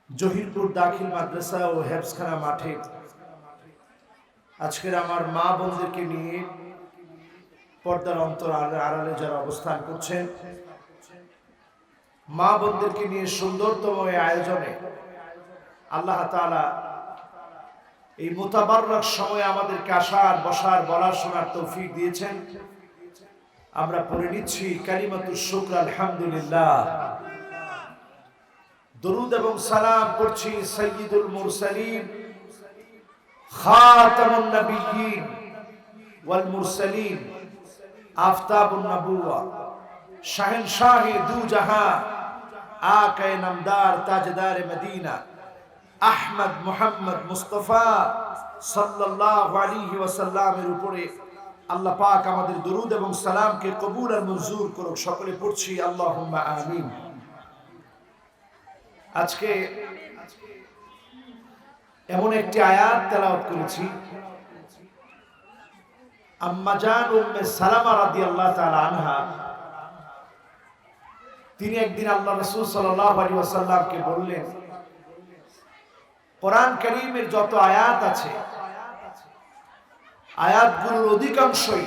জহিরপুর দাখিল মাদ্রাসা ও হেফজখানা মাঠে আজকের আমার মা বোনদেরকে নিয়ে পর্দার অন্তর আড়ালে যারা অবস্থান করছেন, মা বোনদেরকে নিয়ে সুন্দরতম এই আয়োজনে আল্লাহ তাআলা এই মুতাবাররক সময়ে আমাদেরকে আসার, বসার, বলার, শোনার তৌফিক দিয়েছেন। আমরা পড়ে নিচ্ছি কালিমাতুশ শুকর আলহামদুলিল্লাহ। দরুদ এবং সালাম করছি সাইয়্যিদুল মুরসালিন খাতামুন নবিয়্যিন ওয়াল মুরসালিন আফতাবুন নবুওয়া শাহেনশাহে দু জাহান আকায়ে নামদার তাজদার মদিনা আহমদ মুহাম্মদ মুস্তাফা সাল্লাল্লাহু আলাইহি ওয়াসাল্লামের উপরে আল্লাহ পাক আমাদের দরুদ এবং সালামকে কবুল আর মঞ্জুর করুক। সকলে পড়ছি আল্লাহুম্মা আমিন। আজকে এমন একটি আয়াত তেলাওয়াত করেছি, আম্মা জান উম্মে সালামা রাদিয়াল্লাহু তাআলা আনহা তিনি একদিন আল্লাহ রাসূল সাল্লাল্লাহু আলাইহি ওয়াসাল্লামকে বললেন, কোরআন কারীমের যত আয়াত আছে আয়াতগুলোর অধিকাংশই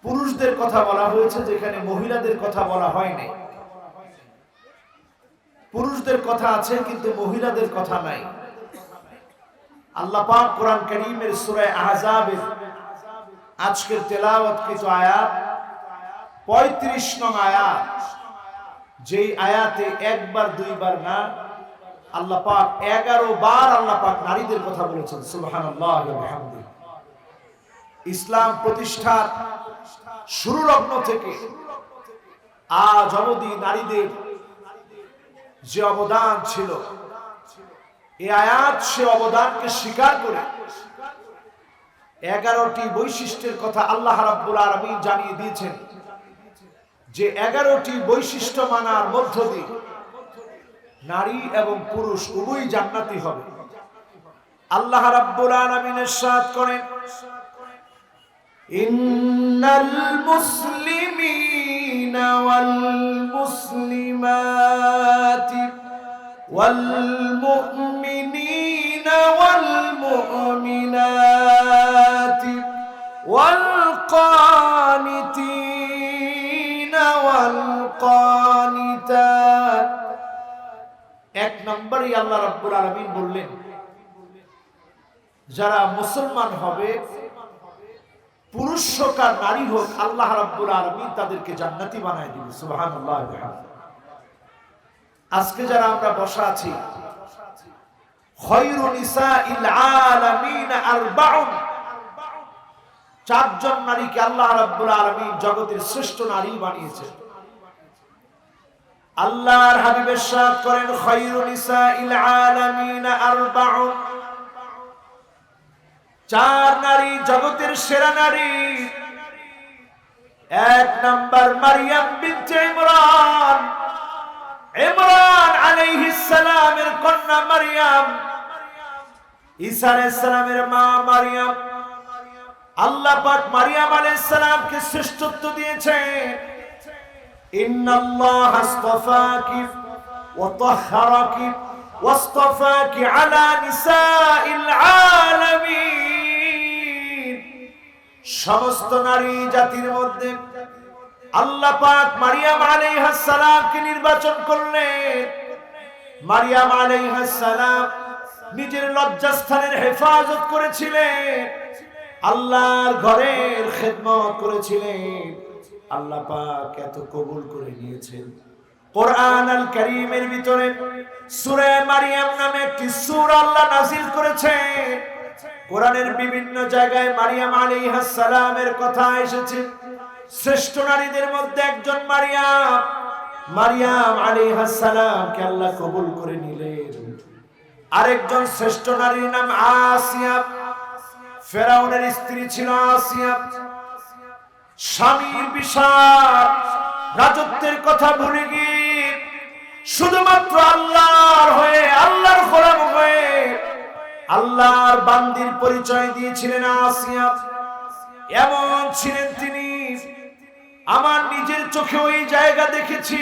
পুরুষদের কথা বলা হয়েছে, যেখানে মহিলাদের কথা বলা হয়নি। পুরুষদের কথা আছে কিন্তু মহিলাদের কথা নাই। আল্লাহ পাক কোরআন কারীমের সূরা আহজাবের আজকের তেলাওয়াতকৃত আয়াত ৩৫ নং আয়াত, যেই আয়াতে একবার দুইবার না আল্লাহ পাক ১১ বার আল্লাহ পাক নারীদের কথা বলেছেন। সুবহানাল্লাহি ওয়া বিহামদিহি। ইসলাম প্রতিষ্ঠার শুরু লগ্ন থেকে আজ অবধি নারীদের যে অবদান ছিল, এই আয়াত সে অবদানকে স্বীকার করে 11টি বৈশিষ্ট্যের কথা আল্লাহ রাব্বুল আলামিন জানিয়ে দিয়েছেন, যে 11টি বৈশিষ্ট্য মানার মধ্য দিয়ে নারী এবং পুরুষ উভয়ই জান্নাতি হবে। আল্লাহ রাব্বুল আলামিন ইরশাদ করেন, ইন্নাল মুসলিমিনা ওয়াল মুসলিমাতি ওয়াল মুমিনিনা ওয়াল মুমিনাতি ওয়াল কানিতিনা ওয়াল কানিতাত। এক নম্বরই আল্লাহ রাব্বুল আলামিন বললেন, যারা মুসলমান হবে, পুরুষ হোক আর নারী হোক, আল্লাহ রাব্বুল আলামিন তাদেরকে জান্নাতি বানায় দিবেন। সুবহানাল্লাহ। আজকে যারা আমরা বসা আছি, খায়রু নিসাইল আলামিন আরবাউন, 4 জন নারীকে আল্লাহ রাব্বুল আলামিন জগতের শ্রেষ্ঠ নারী বানিয়েছেন। আল্লাহর হাবিব ইরশাদ করেন, খায়রু নিসাইল আলামিন আরবাউন, 4 নারী জগতের সেরা নারী। 1 নাম্বার মারইয়াম বিনতে ইমরান, ইমরান আলাইহিস সালামের কন্যা মারইয়াম, ঈসা আলাইহিস সালামের মা মারইয়াম। আল্লাহ পাক মারইয়াম আলাইহিস সালামকে শ্রেষ্ঠত্ব দিয়েছেন। ইন্নাল্লাহ আসতাফাকি ওয়া তাহহারাকি ওয়াসতাফাকি আলা নিসাইল আলামিন। সমস্ত নারী জাতির মধ্যে আল্লাহ পাক মারইয়াম আলাইহিস সালামকে নির্বাচন করলেন। মারইয়াম আলাইহিস সালাম নিজের লজ্জাস্থানের হেফাজত করেছিলেন, আল্লাহর ঘরের খেদমত করেছিলেন। আল্লাহ পাক এত কবুল করে নিয়েছেন। কোরআন আল কারীমের ভিতরে সূরা মারইয়াম নামে একটি সূরা আল্লাহ নাযিল করেছেন। কোরআনের বিভিন্ন জায়গায় মারইয়াম আলাইহিস সালামের কথা এসেছে। শ্রেষ্ঠ নারীদের মধ্যে একজন মারইয়াম। মারইয়াম আলাইহিস সালামকে আল্লাহ কবুল করে নিলেন। আরেকজন শ্রেষ্ঠ নারীর নাম আসিয়া। ফেরাউনের স্ত্রী ছিল আসিয়া। স্বামীর বিশাল রাজত্বের কথা ভুলে গিয়ে শুধুমাত্র আল্লাহর হয়ে, আল্লাহর গোলাম হয়ে আল্লাহর বান্দির পরিচয় দিয়েছিলেন আসিয়া। এমন ছিলেন তিনি, আমার নিজের চোখে ওই জায়গা দেখেছি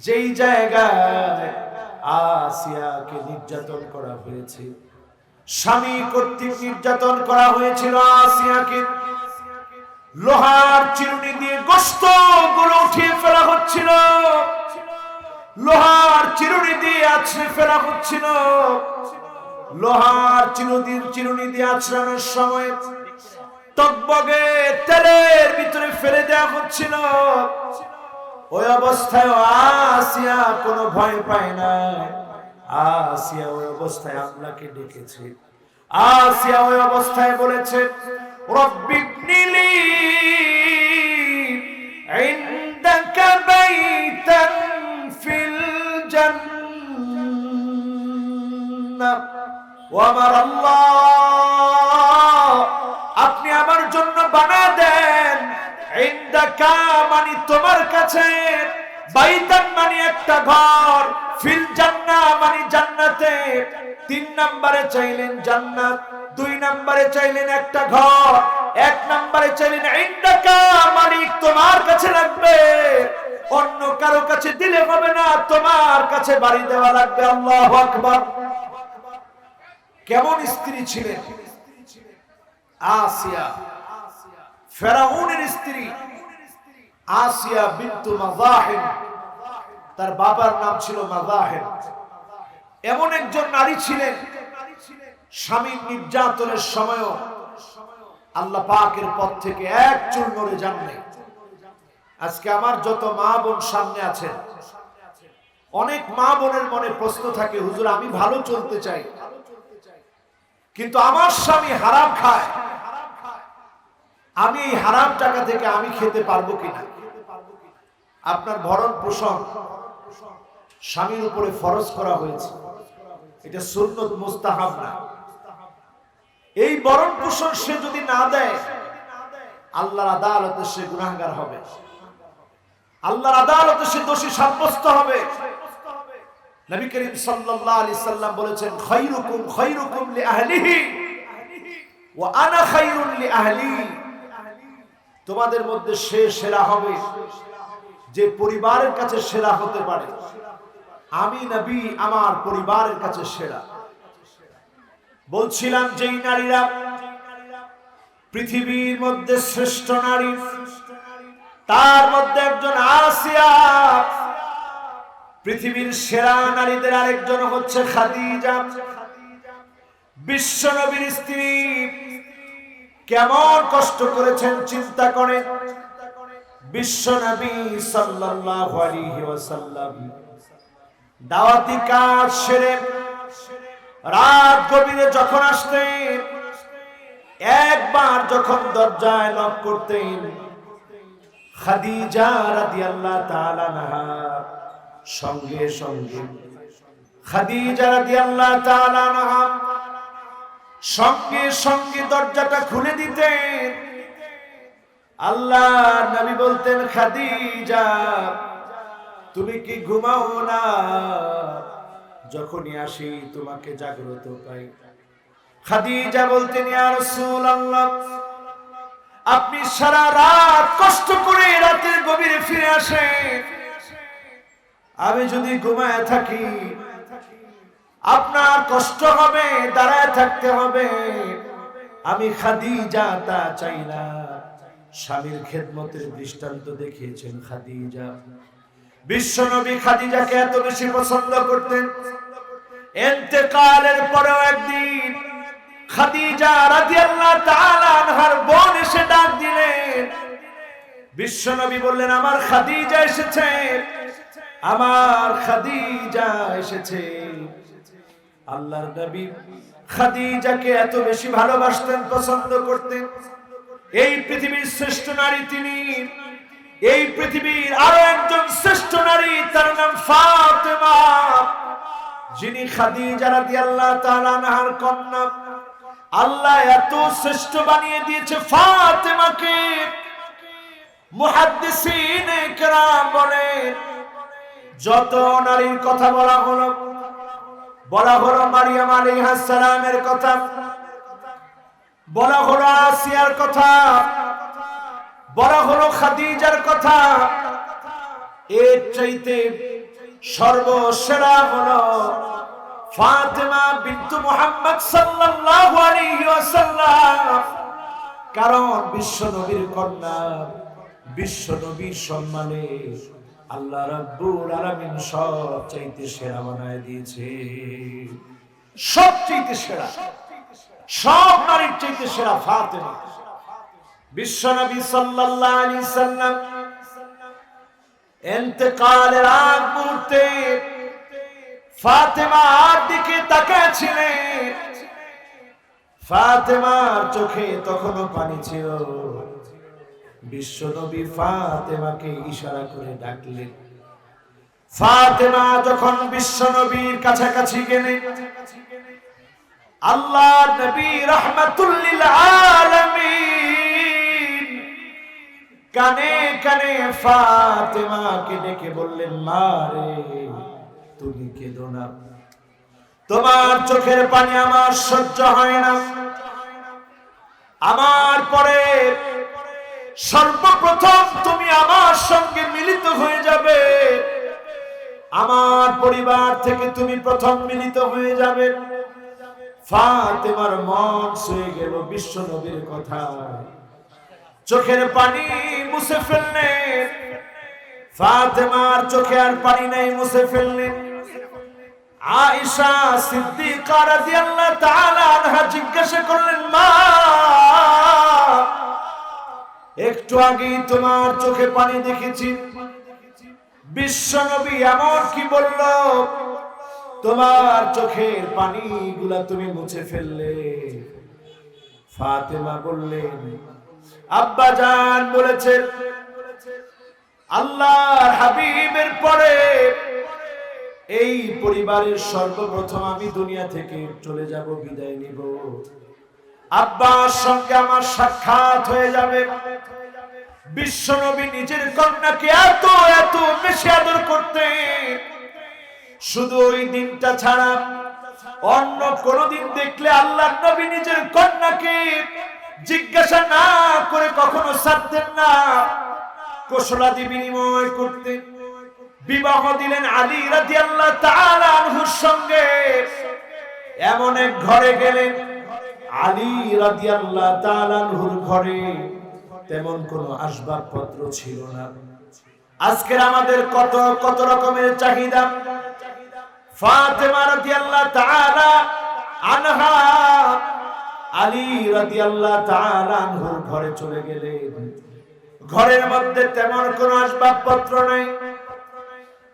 যেই জায়গায় আসিয়াকে নির্যাতন করা হয়েছে, স্বামী কর্তৃক নির্যাতন করা হয়েছিল আসিয়াকে। লোহার চিরুনি দিয়ে গোশত গুলো উঠিয়ে ফেলা হচ্ছিল, লোহার চিরুনি দিয়ে আছড়ে ফেলা হচ্ছিল। লোহার চিরুনি দিয়ে আছড়ানোর সময় টগবগে তেলের ভিতরে ফেলে দেওয়া হচ্ছিল। ওই অবস্থায় আসিয়া কোনো ভয় পায় না। আসিয়া ওই অবস্থায় আল্লাহকে ডেকেছে। আসিয়া ওই অবস্থায় বলেছে, রব্বিবনিলি ইনদাকা বাইতান ফিল জান্নাহ ওয়া আল্লাহ, আপনি আমার জন্য বানা দেন, ইনদাকা মানে তোমার কাছে, বাইতান মানে একটা ঘর, ফিল জান্নাহ মানে জান্নাতে। 3 নম্বরে চাইলেন জান্নাত, 2 নম্বরে চাইলেন একটা ঘর, 1 নম্বরে চাইলেন ইনদাকা মালিক তোমার কাছে লাগবে, অন্য কারো কাছে দিলে হবে না, তোমার কাছে বাড়ি দেওয়া লাগবে। আল্লাহু আকবার। কেমন স্ত্রী ছিলেন আসিয়া, ফেরাউনের স্ত্রী আসিয়া বিনতু মাযাহিম, তার বাবার নাম ছিল মাযাহিম। এমন একজন নারী ছিলেন, স্বামীর নির্যাতনের সময়ও আল্লাহ পাকের পথ থেকে এক চুল নড়ে যান নাই। আজকে আমার যত মা বোন সামনে আছেন, অনেক মা বোনের মনে প্রশ্ন থাকে, হুজুর আমি ভালো চলতে চাই, কিন্তু আমার স্বামী হারাম খায়, আমি এই হারাম টাকা থেকে আমি খেতে পারবো কিনা? আপনার ভরণ পোষণ স্বামীর উপরে ফরজ করা হয়েছে, এটা সুন্নত মুস্তাহাব না। এই ভরণ পোষণ সে যদি না দেয়, আল্লাহর আদালতে সে গুনাহগার হবে, আল্লাহর আদালতে সে দোষী সাব্যস্ত হবে। নবী করিম সাল্লাল্লাহু আলাইহি সাল্লাম বলেছেন, খায়রুকুম খায়রুকুম লিআহলিহি ওয়া আনা খায়রুন লিআহলি। তোমাদের মধ্যে সে সেরা হবে যে পরিবারের কাছে সেরা হতে পারে, আমি নবী আমার পরিবারের কাছে সেরা। বলছিলাম যেই নারীরা পৃথিবীর মধ্যে শ্রেষ্ঠ নারী, তার মধ্যে একজন আসিয়া। পৃথিবীর সেরা নারীদের আরেকজন হচ্ছে খাদিজা, বিশ্ব নবীর স্ত্রী। কেমন কষ্ট করেছেন চিন্তা করে। বিশ্ব নবী সাল্লাল্লাহু আলাইহি ওয়াসাল্লাম দাওয়াতি কাজ সেরে রাত গভীরে যখন আসতেন, একবার যখন দরজায় নক করতেন, খাদিজা রাদিয়াল্লাহু তাআলা আনহা সঙ্গে সঙ্গে খাদিজা রাদিয়াল্লাহু তাআলা আনহা সঙ্গে সঙ্গে দরজাটা খুলে দিতেন। আল্লাহ নবী বলতেন, খাদিজা তুমি কি ঘুমাও না? যখনই আসি তোমাকে জাগ্রত পাই। খাদিজা বলতেন, ইয়া রাসূলুল্লাহ আপনি সারা রাত কষ্ট করে রাতের গভীরে ফিরে আসেন, আমি যদি ঘুমায় থাকি আপনার কষ্ট হবে, দাঁড়ায় থাকতে হবে। আমি খাদিজা তা চাই না। স্বামীর খেদমতের দৃষ্টান্ত দেখিয়েছেন খাদিজা। বিশ্বনবী খাদিজাকে এত বেশি পছন্দ করতেন, ইন্তেকালের পরেও একদিন খাদিজা রাদিয়াল্লাহু তাআলা আনহার বোন এসে ডাক দিলেন। বিশ্বনবী বললেন, আমার খাদিজা এসেছে, আমার খাদিজা এসেছে। আল্লাহর নবী খাদিজাকে এত বেশি ভালোবাসতেন, পছন্দ করতেন। এই পৃথিবীর শ্রেষ্ঠ নারী তিনি। এই পৃথিবীর আরো একজন শ্রেষ্ঠ নারী, তার নাম ফাতেমা, যিনি খাদিজা রাদিয়াল্লাহু তাআলা আনহার কন্যা। আল্লাহ এত শ্রেষ্ঠ বানিয়ে দিয়েছে ফাতেমাকে। মুহাদ্দিসিনে কেরাম বলেন, যত নারীর কথা বলা হলো মারিয়াম আলাইহিস সালামের কথা, বলা হলো আসিয়ার কথা, বলা হলো খাদিজার কথা, এর চাইতে সর্বসেরা হলো ফাতেমা বিনতু মুহাম্মদ সাল্লাল্লাহু আলাইহি ওয়াসাল্লাম। কারণ বিশ্ব নবীর কন্যা, বিশ্ব নবীর সম্মানে আল্লাহ রাব্বুল আলামিন সবচাইতে সেরা বানায় দিয়েছে। সবচাইতে সেরা, সব নারীর চাইতে সেরা ফাতেমা। বিশ্ব নবী সাল্লাল্লাহু আলাইহি সাল্লাম ইন্তেকালের আগ মুহূর্তে ফাতেমার দিকে তাকিয়েছিলেন। ফাতেমার চোখে তখনও পানি ছিল। বিশ্ব নবী ফাতেমাকে ইশারা করে ডাকলেন। ফাতেমা যখন বিশ্ব নবীর কাছাকাছি গেলেন, আল্লাহর নবী রাহমাতুল লিল আলামিন কানে কানে ফাতেমাকে ডেকে বললেন, মা রে, তুমি কেঁদো না, তোমার চোখের পানি আমার সহ্য হয় না। আমার পরে সর্বপ্রথম তুমি আমার সঙ্গে মিলিত হয়ে যাবে, আমার পরিবার থেকে তুমি প্রথম মিলিত হয়ে যাবে। ফাতেমার মন ছুঁয়ে গেল বিশ্ব নবীর কথা। চোখের পানি মুছে ফেললেন। ফাতেমার চোখে আর পানি নাই, মুছে ফেললেন। আয়েশা সিদ্দিকা রাদিয়াল্লাহু তাআলা আনহা জিজ্ঞাসা করলেন, মা, একটু আগেই তোমার চোখে পানি দেখেছি, বিশ্ব নবী এমন কি বলল তোমার চোখের পানিগুলা তুমি মুছে ফেললে? ফাতেমা বললেন, আব্বা জান বলেছেন আল্লাহর হাবিবের পরে এই পরিবারের সর্বপ্রথম আমি দুনিয়া থেকে চলে যাব, বিদায় নিব। আব্বার সঙ্গে আমার সাক্ষাৎ হয়ে যাবে। বিশ্ব নবী নিজের কন্যাকে এত এত বেশি আদর করতেন, শুধু ওই দিনটা ছাড়া অন্য কোনদিন দেখলে আল্লাহর নবী নিজের কন্যাকে জিজ্ঞাসা না করে কখনো ছাড়তেন না, কুশলাদি বিনিময় করতেন। বিবাহ দিলেন আলী রাদিয়াল্লাহু তাআলা আনহুর সঙ্গে। এমন এক ঘরে গেলেন, আলী রাদিয়াল্লাহু তাআলা আনহুর ঘরে তেমন কোনো আসবাবপত্র ছিল না। আজকের আমাদের কত কত রকমের চাহিদা। ফাতেমা রাদিয়াল্লাহু তাআলা আনহা আলী রাদিয়াল্লাহু তাআলা আনহুর ঘরে চলে গেলেন। ঘরের মধ্যে তেমন কোনো আসবাবপত্র নাই।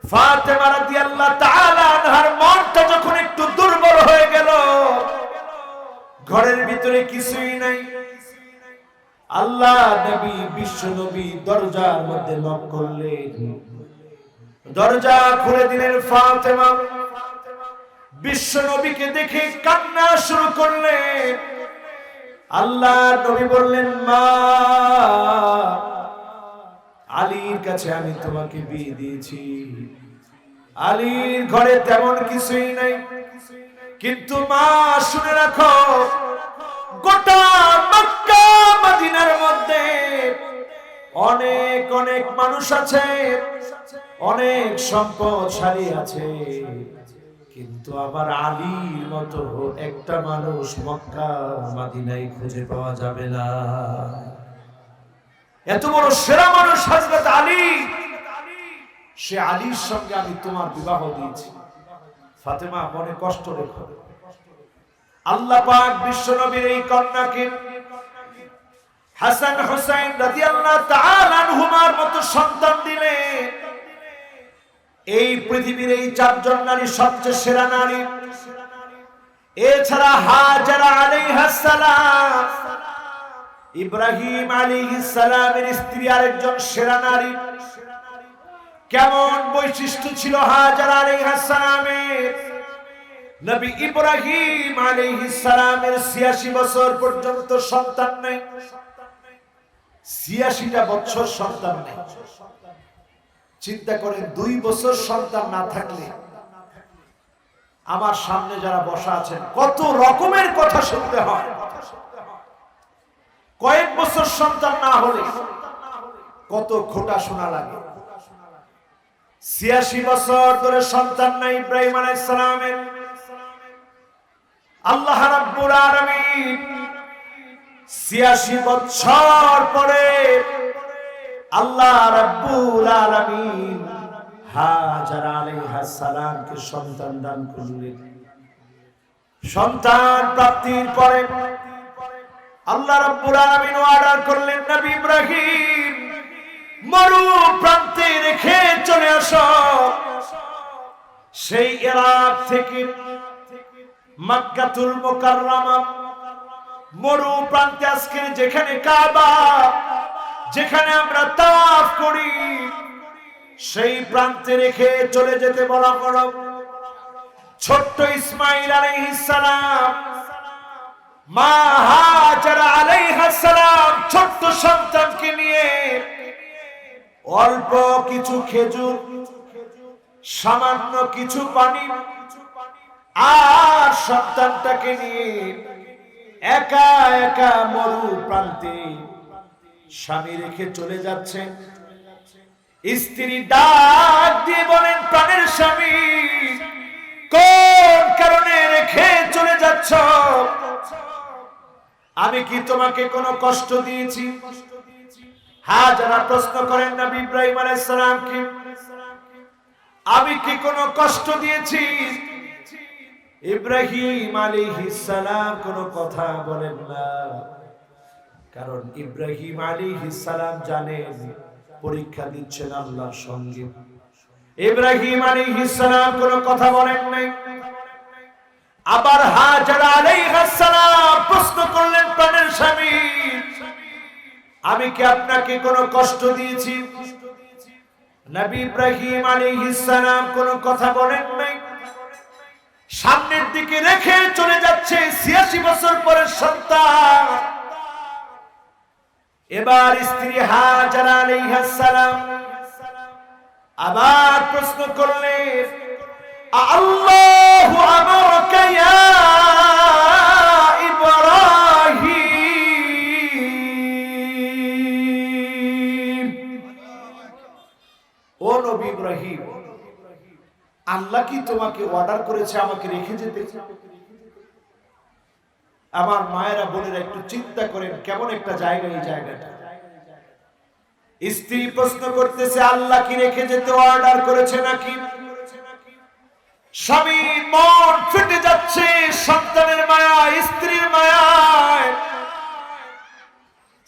ফাতেমা রাদিয়াল্লাহু তাআলা আনহার মনটা যখন একটু দুর্বল হয়ে গেল, ঘরের ভিতরে কিছুই নাই। আল্লাহ নবী বিশ্ব নবী দরজার মধ্যে নক করলেন। দরজা খুলে দিলেন ফাতেমা। বিশ্ব নবীকে দেখে কান্না শুরু করলেন। আল্লাহ নবী বললেন, মা, আলীর কাছে আমি তোমাকে বিয়ে দিয়েছি। আলীর ঘরে তেমন কিছুই নাই, কিন্তু মা শুনে রাখো, গোটা মক্কা মদিনার মধ্যে অনেক অনেক মানুষ আছে, অনেক সম্পদশালী আছে, কিন্তু আমার আলীর মতো একটা মানুষ মক্কা মদিনায় খুঁজে পাওয়া যাবে না। এত বড় সেরা মানুষ হযরত আলী, সে আলীর সঙ্গে আমি তোমার বিবাহ দিয়েছি। ফাতেমা, মনে কষ্ট রেখো। আল্লাহ পাক বিশ্ব নবীর এই কন্যাকে হাসান হুসাইন রাদিয়াল্লাহু তাআলা আনহুমার মতো সন্তান দিলেন। এই পৃথিবীর এই চারজন নারী সবচেয়ে সেরা নারী। এছাড়া হাজারা আলাইহিস সালাম, ইব্রাহিম আলাইহিস সালামের স্ত্রী, আরেকজন সেরা নারী। কেমন বৈশিষ্ট্য ছিল হাজারা আলাইহিস সালামের? নবী ইব্রাহিম আলাইহিস সালামের ৮৬ বছর পর্যন্ত সন্তান নেই। ৮৬টা বছর সন্তান নেই। চিন্তা করেন, ২ বছর সন্তান না থাকলে আমার সামনে যারা বসা আছেন কত রকমের কথা শুনতে হয়। কয়েক বছর সন্তান না হলে কত খোটা শোনা লাগে। ৮৬ বছর ধরে সন্তান নাই ইব্রাহিম আলাইহিস সালামের। আল্লাহ রাব্বুল আলামিন ৮৬ বছর পরে আল্লাহ রাব্বুল আলামিন হাজারা আলাইহিস সালামকে সন্তান দান করলেন। সন্তান প্রাপ্তির পরে আল্লাহ রাব্বুল আলামিন অর্ডার করলেন, নবী ইব্রাহিম মরু প্রান্তে রেখে চলে আসো। সেই ইরাক থেকে মক্কাতুল মুকাররমা মরু প্রান্তে, আজকে যেখানে কাবা, যেখানে আমরা তাওয়াফ করি, সেই প্রান্তে রেখে চলে যেতে বলা হলো। ছোট্ট ইসমাঈল আলাইহিস সালাম, মা হাজারা আলাইহিস সালাম ছোট্ট সন্তানকে নিয়ে অল্প কিছু খেজুর, সামান্য কিছু পানি আর সন্তানটাকে নিয়ে একা একা মরু প্রান্তে স্বামী রেখে চলে যাচ্ছে। স্ত্রী ডাক দিয়ে বলেন, প্রাণের স্বামী, কোন কারণে রেখে চলে যাচ্ছ? আমি কি তোমাকে কোনো কষ্ট দিয়েছি? হাজারা প্রশ্ন করেন নবী ইব্রাহিম আলাইহিস সালামকে, আমি কি কোনো কষ্ট দিয়েছি? ইব্রাহিম আলাইহিস সালাম কোনো কথা বলেন না, কারণ ইব্রাহিম আলাইহিস সালাম জানেন পরীক্ষা দিচ্ছেন আল্লাহর সঙ্গে। ইব্রাহিম আলাইহিস সালাম কোনো কথা বলেন নাই। আবার হাজারা আলাইহিস সালাম প্রশ্ন করলেন, প্রাণের স্বামী, আমি কি আপনাকে কোনো কষ্ট দিয়েছি? নবী ইব্রাহিম আলাইহিস সালাম কোনো কথা বলেন নাই। সামনের দিকে রেখে চলে যাচ্ছে ৮৬ বছর পরের সন্তান। এবার স্ত্রী হাজারা আলাইহিস সালাম আবার প্রশ্ন করলেন, আল্লাহু আমারকা ইয়া ইব্রাহিম, ও নবী ইব্রাহিম, আল্লাহ কি তোমাকে অর্ডার করেছে আমাকে রেখে যেতে? আমার মায়েরা বোনেরা একটু চিন্তা করেন কেমন একটা জায়গা এই জায়গাটা। স্ত্রী প্রশ্ন করতেছে, আল্লাহ কি রেখে যেতে অর্ডার করেছে নাকি? স্বামী মন ফেটে যাচ্ছে সন্তানের মায়া, স্ত্রীর মায়ায়।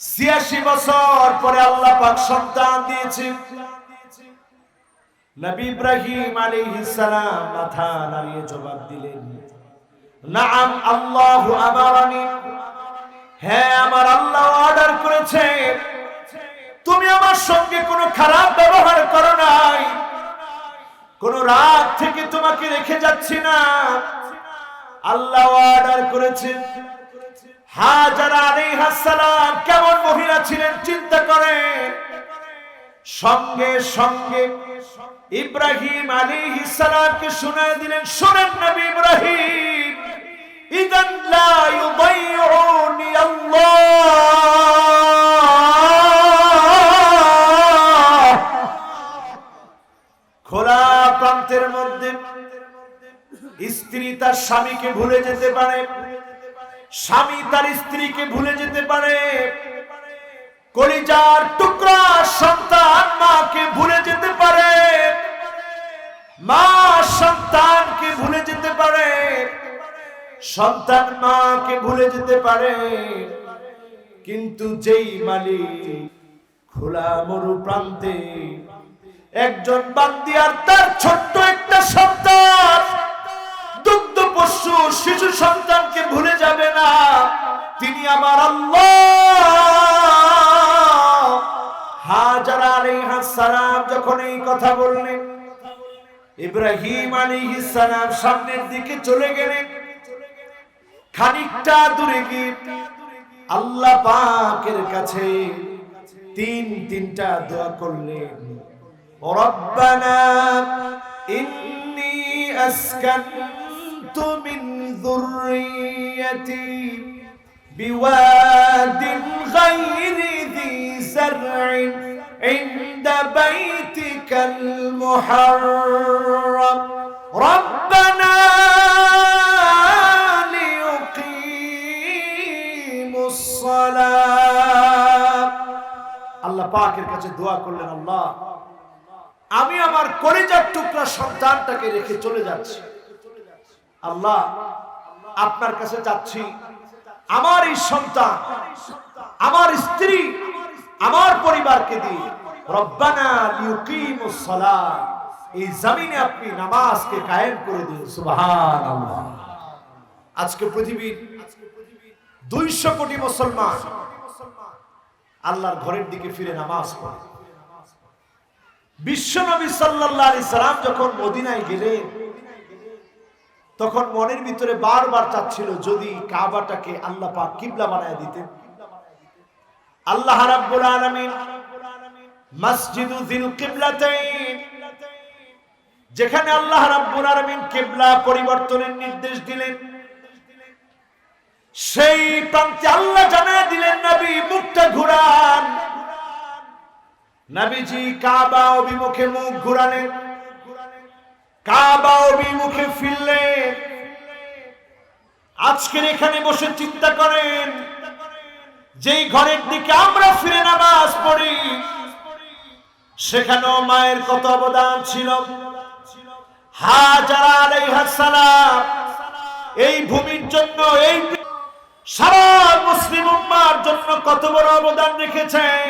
৮৬ বছর পরে আল্লাহ পাক সন্তান দিয়েছেন। নবী ইব্রাহিম আলাইহিস সালাম মাথা নাড়িয়ে জবাব দিলেন, নাআম আল্লাহু আমারানি, হ্যাঁ আমার আল্লাহ অর্ডার করেছে। তুমি আমার সঙ্গে কোনো খারাপ ব্যবহার করো নাই, কোন রাগ থেকে তোমাকে রেখে যাচ্ছি না, আল্লাহ অর্ডার করেছেন। হাজারা আলাইহিস সালাম কেমন মহিলা ছিলেন চিন্তা করে। সঙ্গে সঙ্গে ইব্রাহিম আলাইহিস সালামকে শোনায় দিলেন, শুনেন নবী ইব্রাহিম, ইদান লা ইউদাইউনি আল্লাহ। খোলা প্রান্তের মধ্যে স্ত্রী তার স্বামীকে ভুলে যেতে পারে, স্বামী তার স্ত্রীকে ভুলে যেতে পারে, কলিজার টুকরা সন্তান মাকে ভুলে যেতে পারে, মা সন্তানকে ভুলে যেতে পারে, সন্তান মাকে ভুলে যেতে পারে। কিন্তু যেই মালিক খোলা মরু প্রান্তে একজন বান্দি আর তার ছোট্ট একটা সন্তান, দুগ্ধ পশু শিশু সন্তানকে ভুলে যাবে না, তিনি আমার আল্লাহ। হাজারা আলাইহিস সালাম যখন এই কথা বললেন, ইব্রাহিম আলাইহিস সালাম সামনের দিকে চলে গেলেন। খানিকটা দূরে গিয়ে আল্লাহ পাকের কাছে তিনটা দোয়া করলেন, রব্বানা ইন্নী আসকানতু মিন যুররিয়্যাতি বিওয়াদিন গায়রি যি যারইন عند بيتك المحرم ربنا ليقيموا الصلاة আল্লাহ পাকের কাছে দোয়া করলেন, আল্লাহ আমি আমার কলিজার টুকরা সন্তানটাকে রেখে চলে যাচ্ছি, আল্লাহ আপনার কাছে যাচ্ছি, আমার এই সন্তান, আমার স্ত্রী, আমার পরিবারকে দিয়ে রব্বানা লিউকিমুস সালাহ, এই জমিনে আপনি নামাজকে কায়েম করে দিন। সুবহানাল্লাহ। আজকে পৃথিবীর 200 কোটি মুসলমান আল্লাহর ঘরের দিকে ফিরে নামাজ পড়ে। বিশ্বনবী সাল্লাল্লাহু আলাইহি সাল্লাম যখন মদিনায় গেলেন তখন মনের ভিতরে বারবার চাচ্ছিল যদি কাবাটাকে আল্লাহ পাক কিবলা বানায় দিতেন। আল্লাহ রাব্বুল আলামিন মসজিদু যিল কিবলাতাইন, যেখানে আল্লাহ রাব্বুল আলামিন কিবলা পরিবর্তনের নির্দেশ দিলেন, সেই প্রান্তে আল্লাহ জানায় দিলেন নবী মুখটা ঘুরান। নবীজি কাবা অভিমুখে মুখ ঘুরালেন, কাবা অভিমুখে ফিরলেন। আজকের এখানে বসে চিন্তা করেন, যেই ঘরের দিকে আমরা ফিরে নামাজ পড়ি সেখানেও মায়ের কত অবদান ছিল। হাজারা আলাইহিস সালাম এই ভূমির জন্য, এই সারা মুসলিম উম্মার জন্য কত বড় অবদান রেখেছেন।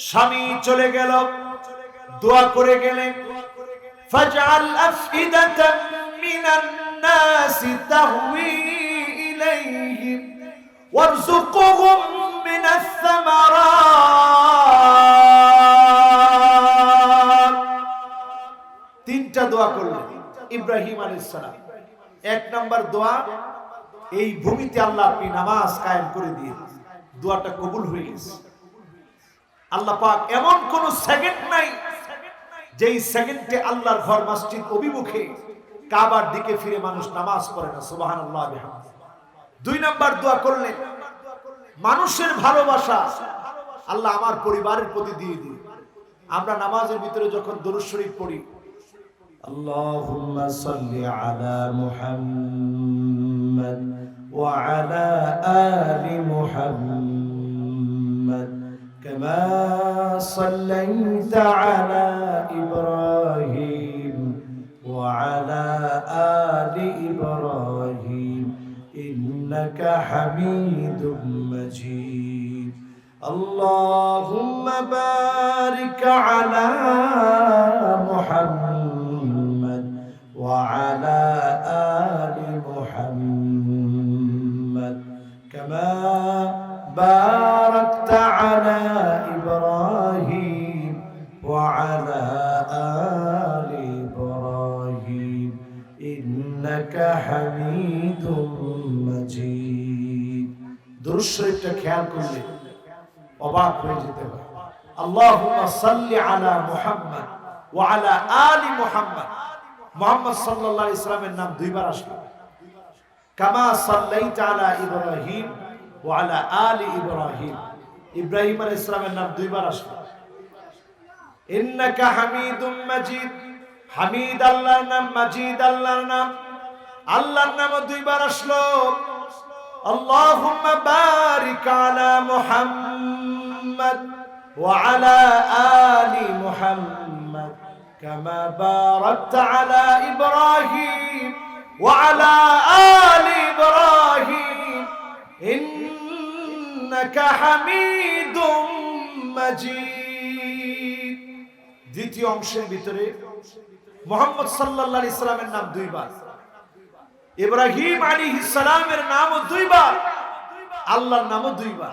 স্বামী চলে গেল, দোয়া করে গেলেন, ফাজআল আফইদাতাম মিনান নাসি তাহওয়ি ইলাইহিম ওয়ারযুকহুম মিনাস সামারাত। তিনটা দোয়া করলেন ইব্রাহিম আলাইহিস সালাম। এক নাম্বার দোয়া, এই ভূমিতে আল্লাহ আপনি নামাজ কায়েম করে দিয়ে, দোয়াটা কবুল হয়ে গেছে। আল্লাহ পাক এমন কোন সেকেন্ড নাই যেই সেকেন্ডে আল্লাহর ঘর মসজিদ অভিমুখে কাবার দিকে ফিরে মানুষ নামাজ পড়ে না। সুবহানাল্লাহ বিহামদিহি। দুই নাম্বার দোয়া করলেন, মানুষের ভালোবাসা আল্লাহ আমার পরিবারের প্রতি দিয়ে দিন। আমরা নামাজের ভিতরে যখন দরুদ শরীফ পড়ি, আল্লাহুম্মা সাল্লি আলা মুহাম্মাদ ওয়া আলা আলি মুহাম্মাদ কামা সাল্লাইতা আলা ইব্রাহিম ওয়া আলা আলি ইব্রাহিম ইন্নাকা হামিদুম মাজিদ। আল্লাহুম্মা বারিক আলা মুহাম্মাদ ওয়া আলা আলি মুহাম্মাদ কামা বারাকতা আলা ইব্রাহিম ওয়া আলা আলি ইব্রাহিম ইন্নাকা হামিদুম মাজিদ। দুরূদ শরীফটা খেয়াল করলে অবাক হয়ে যেতে হয়। আল্লাহুম্মা সাল্লি আলা মুহাম্মাদ ওয়া আলা আলি মুহাম্মাদ। মুহাম্মদ সাল্লাল্লাহু আলাইহি সাল্লামের নাম দুইবার আসলো। কামা সাল্লাইতা আলা ইব্রাহিম ওয়া আলা আলি ইব্রাহিম, ইব্রাহিম আলাইহিস সালামের নাম দুইবার আসলো। ইন্নাকা হামিদুম মাজিদ, হামিদ আল্লাহর নাম, মাজিদ আল্লাহর নাম। আল্লাহর নাম দুইবার আসলো। আল্লাহুম্মা বারিক আলা মুহাম্মাদ ওয়া আলা আলি মুহাম্মাদ কামা বারাকতা আলা ইব্রাহিম ওয়া আলা আলি ইব্রাহিম ইন্নাকা হামিদুম মাজিদ। দ্বিতীয় অংশের ভিতরে মুহাম্মদ সাল্লাল্লাহু আলাইহি সাল্লামের নাম দুইবার, ইব্রাহিম আলাইহিস সালামের নামও দুইবার, আল্লাহর নামও দুইবার।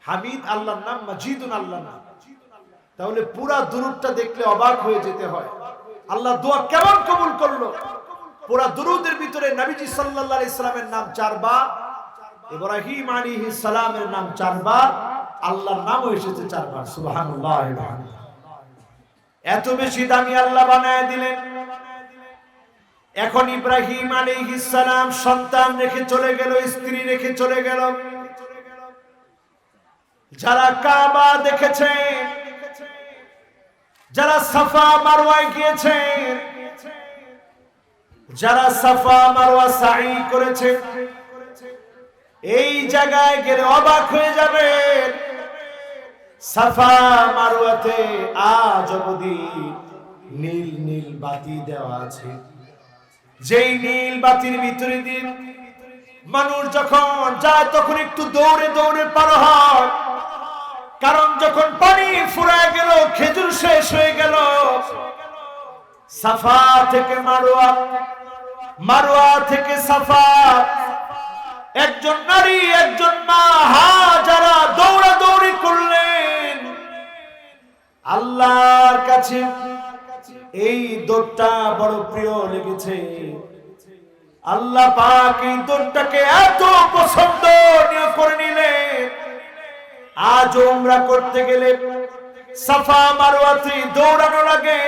হামিদ আল্লাহর নাম, মাজিদুন আল্লাহর নাম। তাহলে পুরা দুরূদটা দেখলে অবাক হয়ে যেতে হয়, আল্লাহ দোয়া কেমন কবুল করলো। পুরা দুরূদের ভিতরে নবীজি সাল্লাল্লাহু আলাইহি সাল্লামের নাম 4 বার, ইব্রাহিম আলাইহিস সালামের নাম 4 বার, আল্লাহর নামও এসেছে 4 বার। সুবহানাল্লাহ। এত বেশি দামি আল্লাহ বানায় দিলেন। এখন ইব্রাহিম আলাইহিস সালাম সন্তান রেখে চলে গেল, স্ত্রী রেখে চলে গেল। যারা কাবা দেখেছেন, যারা সাফা মারওয়ায় গিয়েছেন, যারা সাফা মারওয়া সাই করেছেন, এই জায়গায় গেলে অবাক হয়ে যাবেন। সাফা মারওয়াতে আজ অবধি নীল নীল বাতি দেওয়া আছে। যেই নীল বাতির ভিতরে দিয়ে মানুষ যখন যায় তখন একটু দৌড়ে দৌড়ে পার হয়, কারণ যখন পানি ফুরায় গেল, খেজুর শেষ হয়ে গেল, সাফা থেকে মারওয়া, মারওয়া থেকে সাফা, একজন নারী একজন মা হাজারা দৌড়াদৌড়ি করলেন। আল্লাহর কাছে এই দৌড়টা বড় প্রিয় লেগেছে। আল্লাহ পাক এই দৌড়টাকে এত পছন্দনীয় করে নিলেন, আজ উমরা করতে গেলে সাফা মারওয়াতে দৌড়ানো লাগে।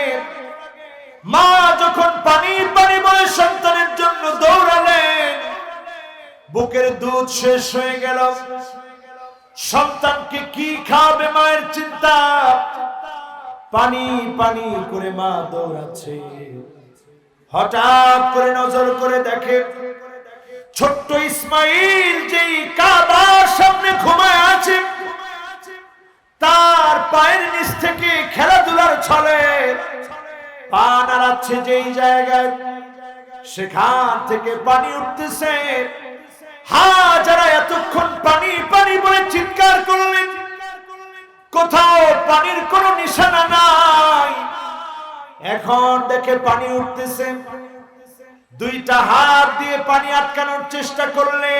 মা যখন পানি পানি বলে সন্তানের জন্য দৌড়ালেন, বুকের দুধ শেষ হয়ে গেল, সন্তানকে কি খাবে মায়ের চিন্তা, পানি পানি করে মা দৌড়াচ্ছে। হঠাৎ করে নজর করে দেখে ছোট্ট ইসমাইল যেই কাবার সামনে ঘুমায় আছে, তার পায়ের নিচ থেকে খেলাধুলার ছলে পা নাড়াচ্ছে যেই জায়গায়, সেখান থেকে পানি উঠতেছে। হাজারা এতক্ষণ পানি পানি বলে চিৎকার করলেন, কোথাও পানির কোনো নিশানা নাই। এখন দেখে পানি উঠতেছে, দুইটা হাত দিয়ে পানি আটকানোর চেষ্টা করলে,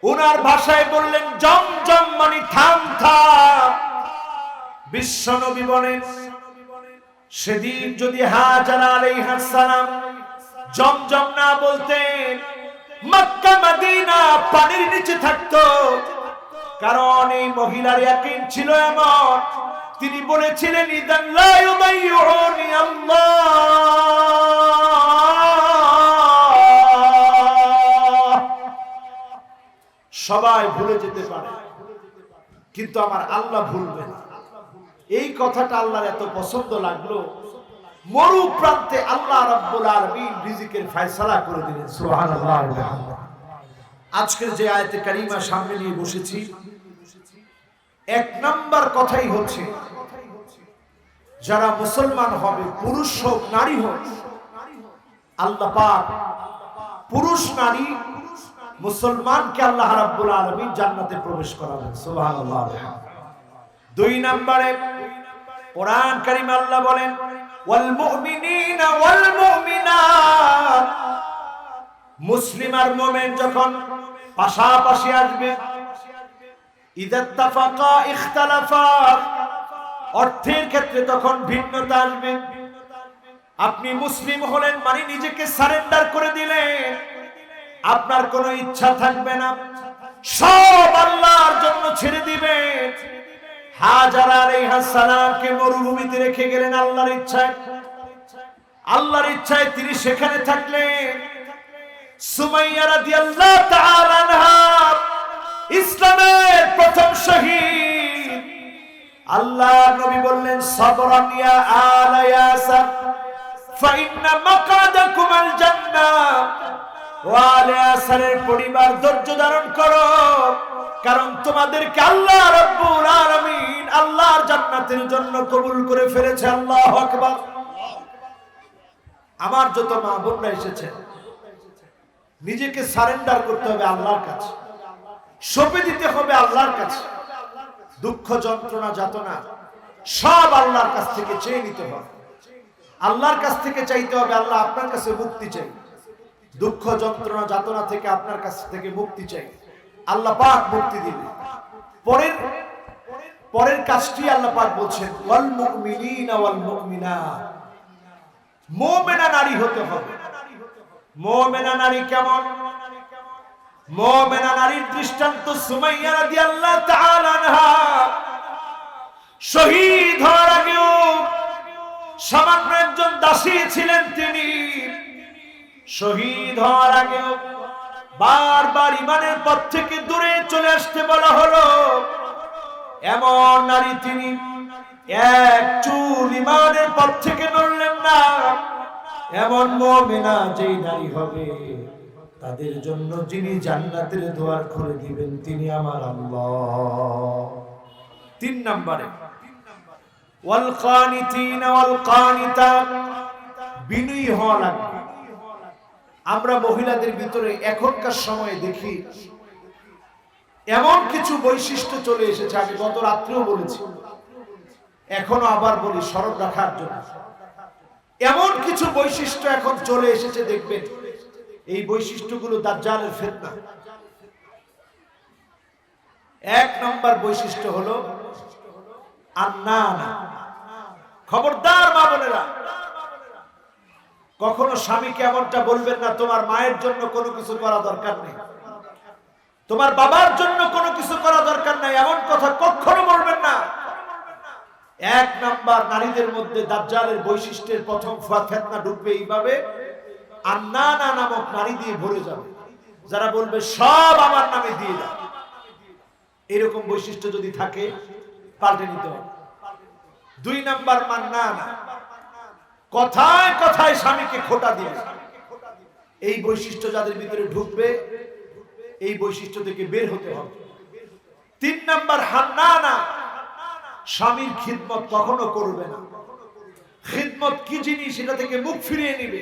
উনার ভাষায় বললেন জমজম মানে থাম থাম। বিশ্ব নবী বলেন, সেদিন যদি হাজারা আলাইহিস সালাম জমজম না বলতেন, মক্কা মদিনা পানির নিচে থাকতো। কারণ এই মহিলার ইয়াকিন ছিল এমন, তিনি বলেছিলেন ইদান লা ইউদাইয়ুনি আল্লাহ। সবাই ভুলে যেতে পারে কিন্তু আমার আল্লাহ ভুলবে না। এই কথাটা আল্লাহর এত পছন্দ লাগলো, মরু প্রান্তে আল্লাহ রাব্বুল আলামিন রিজিকের ফয়সালা করে দিলেন। সুবহানাল্লাহ। আজকের যে আয়াতে কারিমা সামনে নিয়ে বসেছি, এক নাম্বার কথাই হচ্ছে যারা মুসলমান হবে, পুরুষ হোক নারী হোক, আল্লাহ পাক পুরুষ নারী মুসলমানকে আল্লাহ রাব্বুল আলামিন জান্নাতে প্রবেশ করাবেন। সুবহানাল্লাহ। দুই নম্বরে কোরআন কারীম আল্লাহ বলেন ওয়াল মুমিনিনা ওয়াল মুমিনাত, মুসলিম আর মুমিন যখন পাশাপাশি আসবে, ইদাত্তাফাকা ইখতালাফা, অর্থের ক্ষেত্রে তখন ভিন্নতা আসবে। আপনি মুসলিম হলেন মানে নিজেকে সারেন্ডার করে দিলেন, আপনার কোনো ইচ্ছা থাকবে না, সব আল্লাহর জন্য ছেড়ে দিবেন। হাজারা আলাইহিস সালামকে মরুভূমিতে রেখে গেলেন আল্লাহর ইচ্ছায়। আল্লাহর ইচ্ছায় তিনি সেখানে থাকলেন। সুমাইয়া রাদিয়াল্লাহু তাআলা আনহা ইসলামের প্রথম শহীদ। আল্লাহ নবী বললেন সাবরান ইয়া আলা ইয়াসার ফাইন্না মাকাদাকুমাল জান্নাহ। ওয়া আলা ইয়াসারের পরিবার ধৈর্য ধারণ করো, কারণ তোমাদেরকে আল্লাহ রাব্বুল আলামিন আল্লাহর জান্নাতের জন্য কবুল করে ফেলেছে। আল্লাহু আকবার। আমার যত মা বোনরা এসেছে, নিজেকে সারেন্ডার করতে হবে আল্লাহর কাছে, সঁপে দিতে হবে আল্লাহর কাছে। দুঃখ যন্ত্রণা যাতনা সব আল্লাহর কাছ থেকে চেয়ে নিতে হবে। আল্লাহর কাছ থেকে চাইতে হবে, আল্লাহ আপনার কাছে মুক্তি চাই, দুঃখ যন্ত্রণা যাতনা থেকে আপনার কাছ থেকে মুক্তি চাই, আল্লাহ পাক মুক্তি দিবেন। পরের কাজটি আল্লাহ পাক বলছেন ওয়াল মুমিনিনা ওয়াল মুমিনাত, মুমিনা নারী হতে হবে। মুমিনা নারী কেমন? মুমিনা নারীর দৃষ্টান্ত সুমাইয়া রাদিয়াল্লাহু তাআলা আনহা শহীদ হওয়ার আগেও সামান্য একজন দাসী ছিলেন। তিনি শহীদ হওয়ার আগেও বারবার ইমানের পথ থেকে দূরে চলে আসতে বলা হলো, এমন নারী তিনি এক চুল ইমানের পথ থেকে নড়লেন না। এমন মুমিনা যেই নারী হবে তাদের জন্য যিনি জান্নাতের দুয়ার খুলে দিবেন তিনি আমার আল্লাহ। 3 নম্বরে ওয়াল কানিতিনা ওয়াল কানিতাত, বিনয়ী হওয়া লাগবে। আমরা মহিলাদের ভিতরে এখনকার সময়ে দেখি এমন কিছু বৈশিষ্ট্য চলে এসেছে, আমি গত রাত্রেও বলেছি, এখনো আবার বলি স্মরণ রাখার জন্য। এমন কিছু বৈশিষ্ট্য এখন চলে এসেছে, দেখবেন এই বৈশিষ্ট্যগুলো দাজ্জালের ফিতনা। 1 নম্বর বৈশিষ্ট্য হলো আন্নানা। খবরদার মা বোনেরা, কখনো স্বামীকে এমনটা বলবেন না তোমার মায়ের জন্য কোনো কিছু করা দরকার নেই, তোমার বাবার জন্য কোনো কিছু করা দরকার নাই, এমন কথা কখনো বলবেন না। 1 নাম্বার নারীদের মধ্যে দাজ্জালের বৈশিষ্ট্যের প্রথম ফিতনা ঢুকবে এইভাবে, আন্নানা নামক নারী দিয়ে ভরে যাবে, যারা বলবে সব আমার নামে দিয়ে দাও। এরকম বৈশিষ্ট্য যদি থাকে পাল্টে নিতে হবে। 2 নাম্বার মান্নানা, কথায় কথায় স্বামীকে খোঁটা দিবে। এই বৈশিষ্ট্য যাদের ভিতরে ঢুকবে এই বৈশিষ্ট্য থেকে বের হতে হবে। 3 নাম্বার হান্নানা, স্বামীর খিদমত কখনো করবে না। খিদমত কি জিনিস সেটা থেকে মুখ ফিরিয়ে নিবে।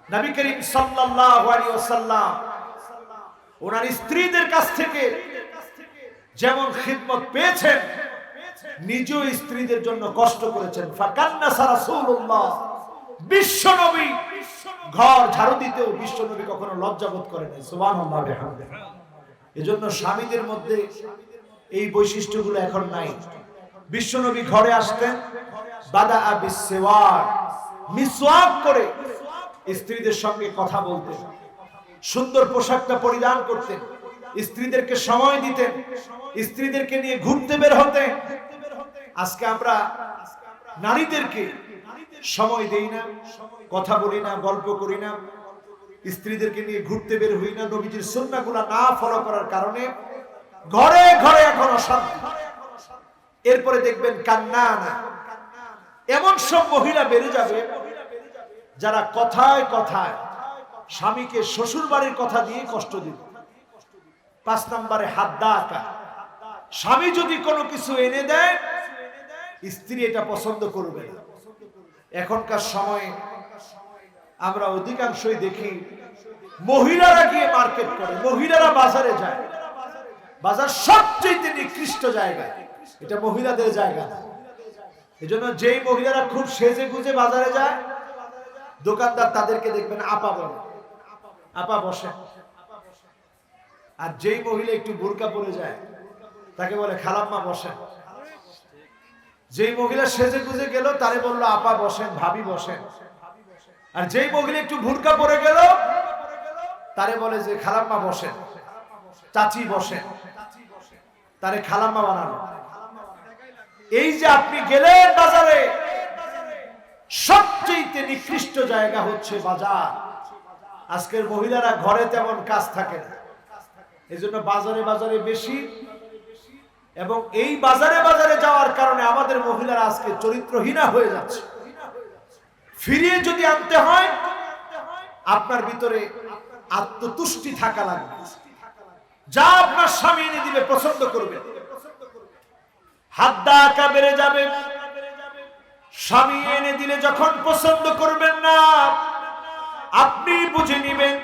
নবী করিম সাল্লাল্লাহু আলাইহি ওয়াসাল্লাম ওনার স্ত্রীদের কাছ থেকে যেমন খিদমত পেয়েছেন, নিজেও স্ত্রীদের জন্য কষ্ট করেছেন। ফাকান্না রাসূলুল্লাহ, বিশ্বনবী ঘর ঝাড়ু দিতেও বিশ্বনবী কখনো লজ্জাবোধ করেন না। সুবহানাল্লাহ বিহামদিহি। এজন্য স্বামীদের মধ্যে এই বৈশিষ্ট্যগুলো এখন নাই। বিশ্বনবী ঘরে আসতেন, বাদা বিসওয়াক, মিসওয়াক করে স্ত্রীদের সঙ্গে কথা বলতেন, সুন্দর পোশাকটা পরিধান করতেন, স্ত্রীদেরকে সময় দিতেন, স্ত্রীদেরকে নিয়ে ঘুরতে বের হতেন। আজকে আমরা নারীদেরকে সময় দেই না, কথা বলি না, গল্প করি না, স্ত্রীদেরকে নিয়ে ঘুরতে বের হই না। নবীজির সুন্নাহগুলো না ফলো করার কারণে ঘরে ঘরে এখন অশান্তি। এরপরে দেখবেন কান্নানা, এমন সব মহিলা বেড়ে যাবে যারা কথায় কথায় স্বামীকে শ্বশুর বাড়ির কথা দিয়ে কষ্ট দিবে। 5 নম্বরে হাদ্দাকা, স্বামী যদি কোনো কিছু এনে দেয় স্ত্রী এটা পছন্দ করবে না। এখনকার সময়ে আমরা অধিকাংশই দেখি মহিলারা গিয়ে মার্কেট করে, মহিলারা বাজারে যায়। বাজার সবচেয়ে নিকৃষ্ট জায়গা, এটা মহিলাদের জায়গা। এজন্য যেই মহিলারা খুব সেজে গুজে বাজারে যায়, দোকানদার তাদেরকে দেখবেন আপা বলে, আপা বসে। আর যেই মহিলা একটু বোরকা পরে যায় তাকে বলে খালাম্মা বসেন। যেই মহিলা সেজে গুজে গেল তারে বললো আপা বসেন, ভাবি বসেন। আর যেই মহিলা একটু বোরকা পরে গেল তারে বলে যে খালাম্মা বসেন, চাচি বসেন, তারে খালাম্মা বানানো। এই যে আপনি গেলেন বাজারে, সবচেয়ে নিকৃষ্ট জায়গা হচ্ছে বাজার। আজকের মহিলারা ঘরে তেমন কাজ থাকে না, এজন্য বাজারে বাজারে বেশি। এবং এই বাজারে বাজারে যাওয়ার কারণে আমাদের মহিলারা আজকে চরিত্রহীনা হয়ে যাচ্ছে। ফিরিয়ে যদি আনতে হয় আপনার ভিতরে আত্মতুষ্টি থাকা লাগবে, যা আপনার স্বামী এনে দিবে পছন্দ করবে। হাদ্দাকা বেড়ে যাবে, স্বামী এনে দিলে যখন পছন্দ করবেন না আপনি বুঝে নিবেন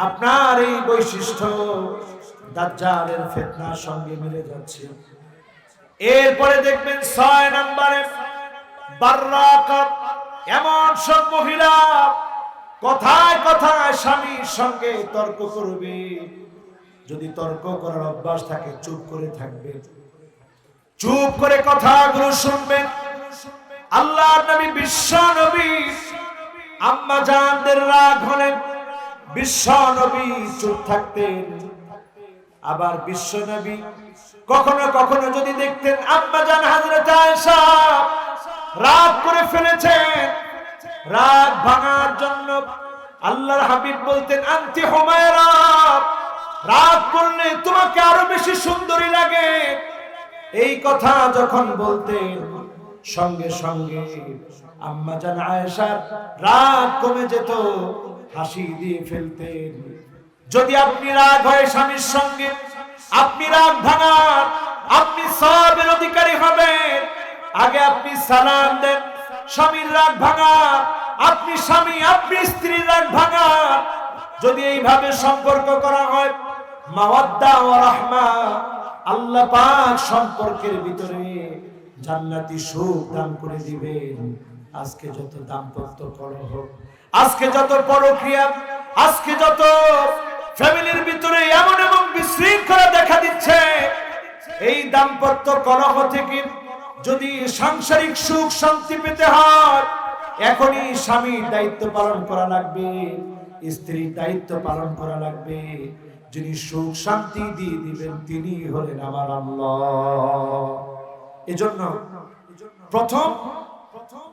আপনার এই বৈশিষ্ট্য দাজ্জালের ফিতনার সঙ্গে মিলে যাচ্ছে। এরপরে দেখবেন 6 নম্বরে বাররাকা, এমন সব মহিলা কথায় কথায় স্বামীর সঙ্গে তর্ক করবে। যদি তর্ক করার অভ্যাস থাকে চুপ করে থাকবে, চুপ করে কথাগুলো শুনবেন। আল্লাহর নবী বিশ্ব নবী আম্মা জানদের রাগ হলে বিশ্ব নবী চুপ থাকতেন। আবার বিশ্ব নবী কখনো কখনো যদি দেখতেন আম্মা জান হযরত আয়েশা রাগ করে ফেলেছেন, রাগ ভাঙার জন্য আল্লাহর হাবিব বলতেন আনতি হুমায়রা, রাগ করলে তোমাকে আরো বেশি সুন্দরী লাগে। এই কথা যখন বলতেন সঙ্গে সঙ্গে আম্মা জান আয়েশার রাগ কমে যেত, হাসি দিয়ে ফেলতেন। যদি আপনি রাগ হয় স্বামীর সঙ্গে, আপনি রাগ ভাঙান, আপনি সওয়াবের অধিকারী হবেন। আগে আপনি সালাম দেন, স্বামীর রাগ ভাঙান। আপনি স্বামী, আপনি স্ত্রীর রাগ ভাঙান। যদি এইভাবে সম্পর্ক করা হয়, মাওয়াদ্দা ওয়া রাহমা, আল্লাহ পাক সম্পর্কের ভিতরে জান্নাতি সুখ দান করে দিবেন। আজকে যত দাম্পত্য কলহ, আজকে যত পরক্রিয়া, আজকে যত ফ্যামিলির ভিতরে এমন এমন বিশৃঙ্খলা দেখা দিচ্ছে, এই দাম্পত্য কলহ থেকে যদি সাংসারিক সুখ শান্তি পেতে হয়, এখনই স্বামীর দায়িত্ব পালন করা লাগবে, স্ত্রীর দায়িত্ব পালন করা লাগবে। যিনি সুখ শান্তি দিয়ে দিবেন তিনি হলেন আমার আল্লাহ। এজন্য প্রথম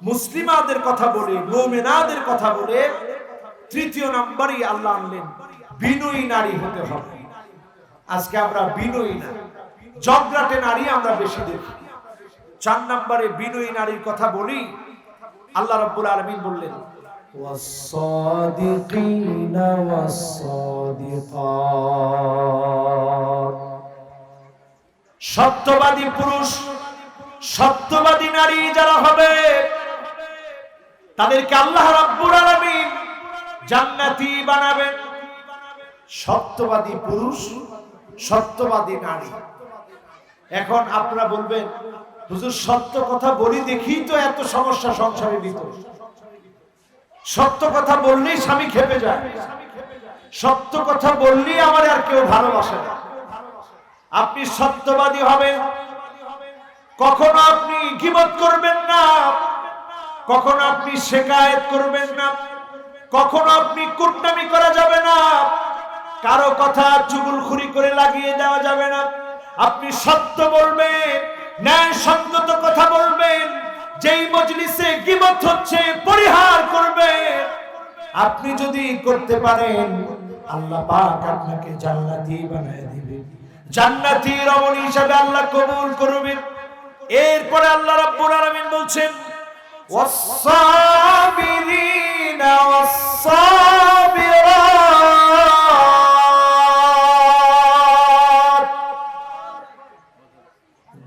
মুসলিমাদের কথা বলে, মুমিনাদের কথা বলে, তৃতীয় নম্বরই আল্লাহ আনলেন বিনয়ী নারী হতে হবে। আজকে আমরা বিনয়ী না, জগরাটে নারী আমরা বেশি দেখি। 4 নম্বরে বিনয়ী নারীর কথা বলি। আল্লাহ রাব্বুল আলামিন বললেন ওয়াস-সাদিকিনা ওয়াস-সাদিকাত, সত্যবাদী পুরুষ, সত্যবাদী নারী যারা হবে তাদেরকে আল্লাহ রাব্বুল আলামিন জান্নাতি বানাবেন। সত্যবাদী পুরুষ, সত্যবাদী নারী। এখন আপনারা বলবেন, হুজুর সত্য কথা বলি দেখি তো এত সমস্যা সংসারের ভিতরে। সত্য কথা বললেই স্বামী খেপে যায়, সত্য কথা বললেই আমার আর কেউ ভালোবাসে না। আপনি সত্যবাদী হবেন, কখনো আপনি গীবত করবেন না, কখনো আপনি শিকায়েত করবেন না, কখনো আপনি কুটনামি করা যাবে না, কারো কথা চুগলখুরি করে লাগিয়ে দেওয়া যাবে না। আপনি সত্য বলবেন, ন্যায়সঙ্গত কথা বলবেন। যেই মজলিসে গীবত হচ্ছে পরিহার করবেন। আপনি যদি করতে পারেন, আল্লাহ পাক আপনাকে জান্নাতি বানায় দিবেন, জান্নাতি রমণী হিসেবে আল্লাহ কবুল করবেন। এরপরে আল্লাহ রাব্বুল আলামিন বলছেন ওয়াস-সাবিরিনা ওয়াস-সাবিরাত,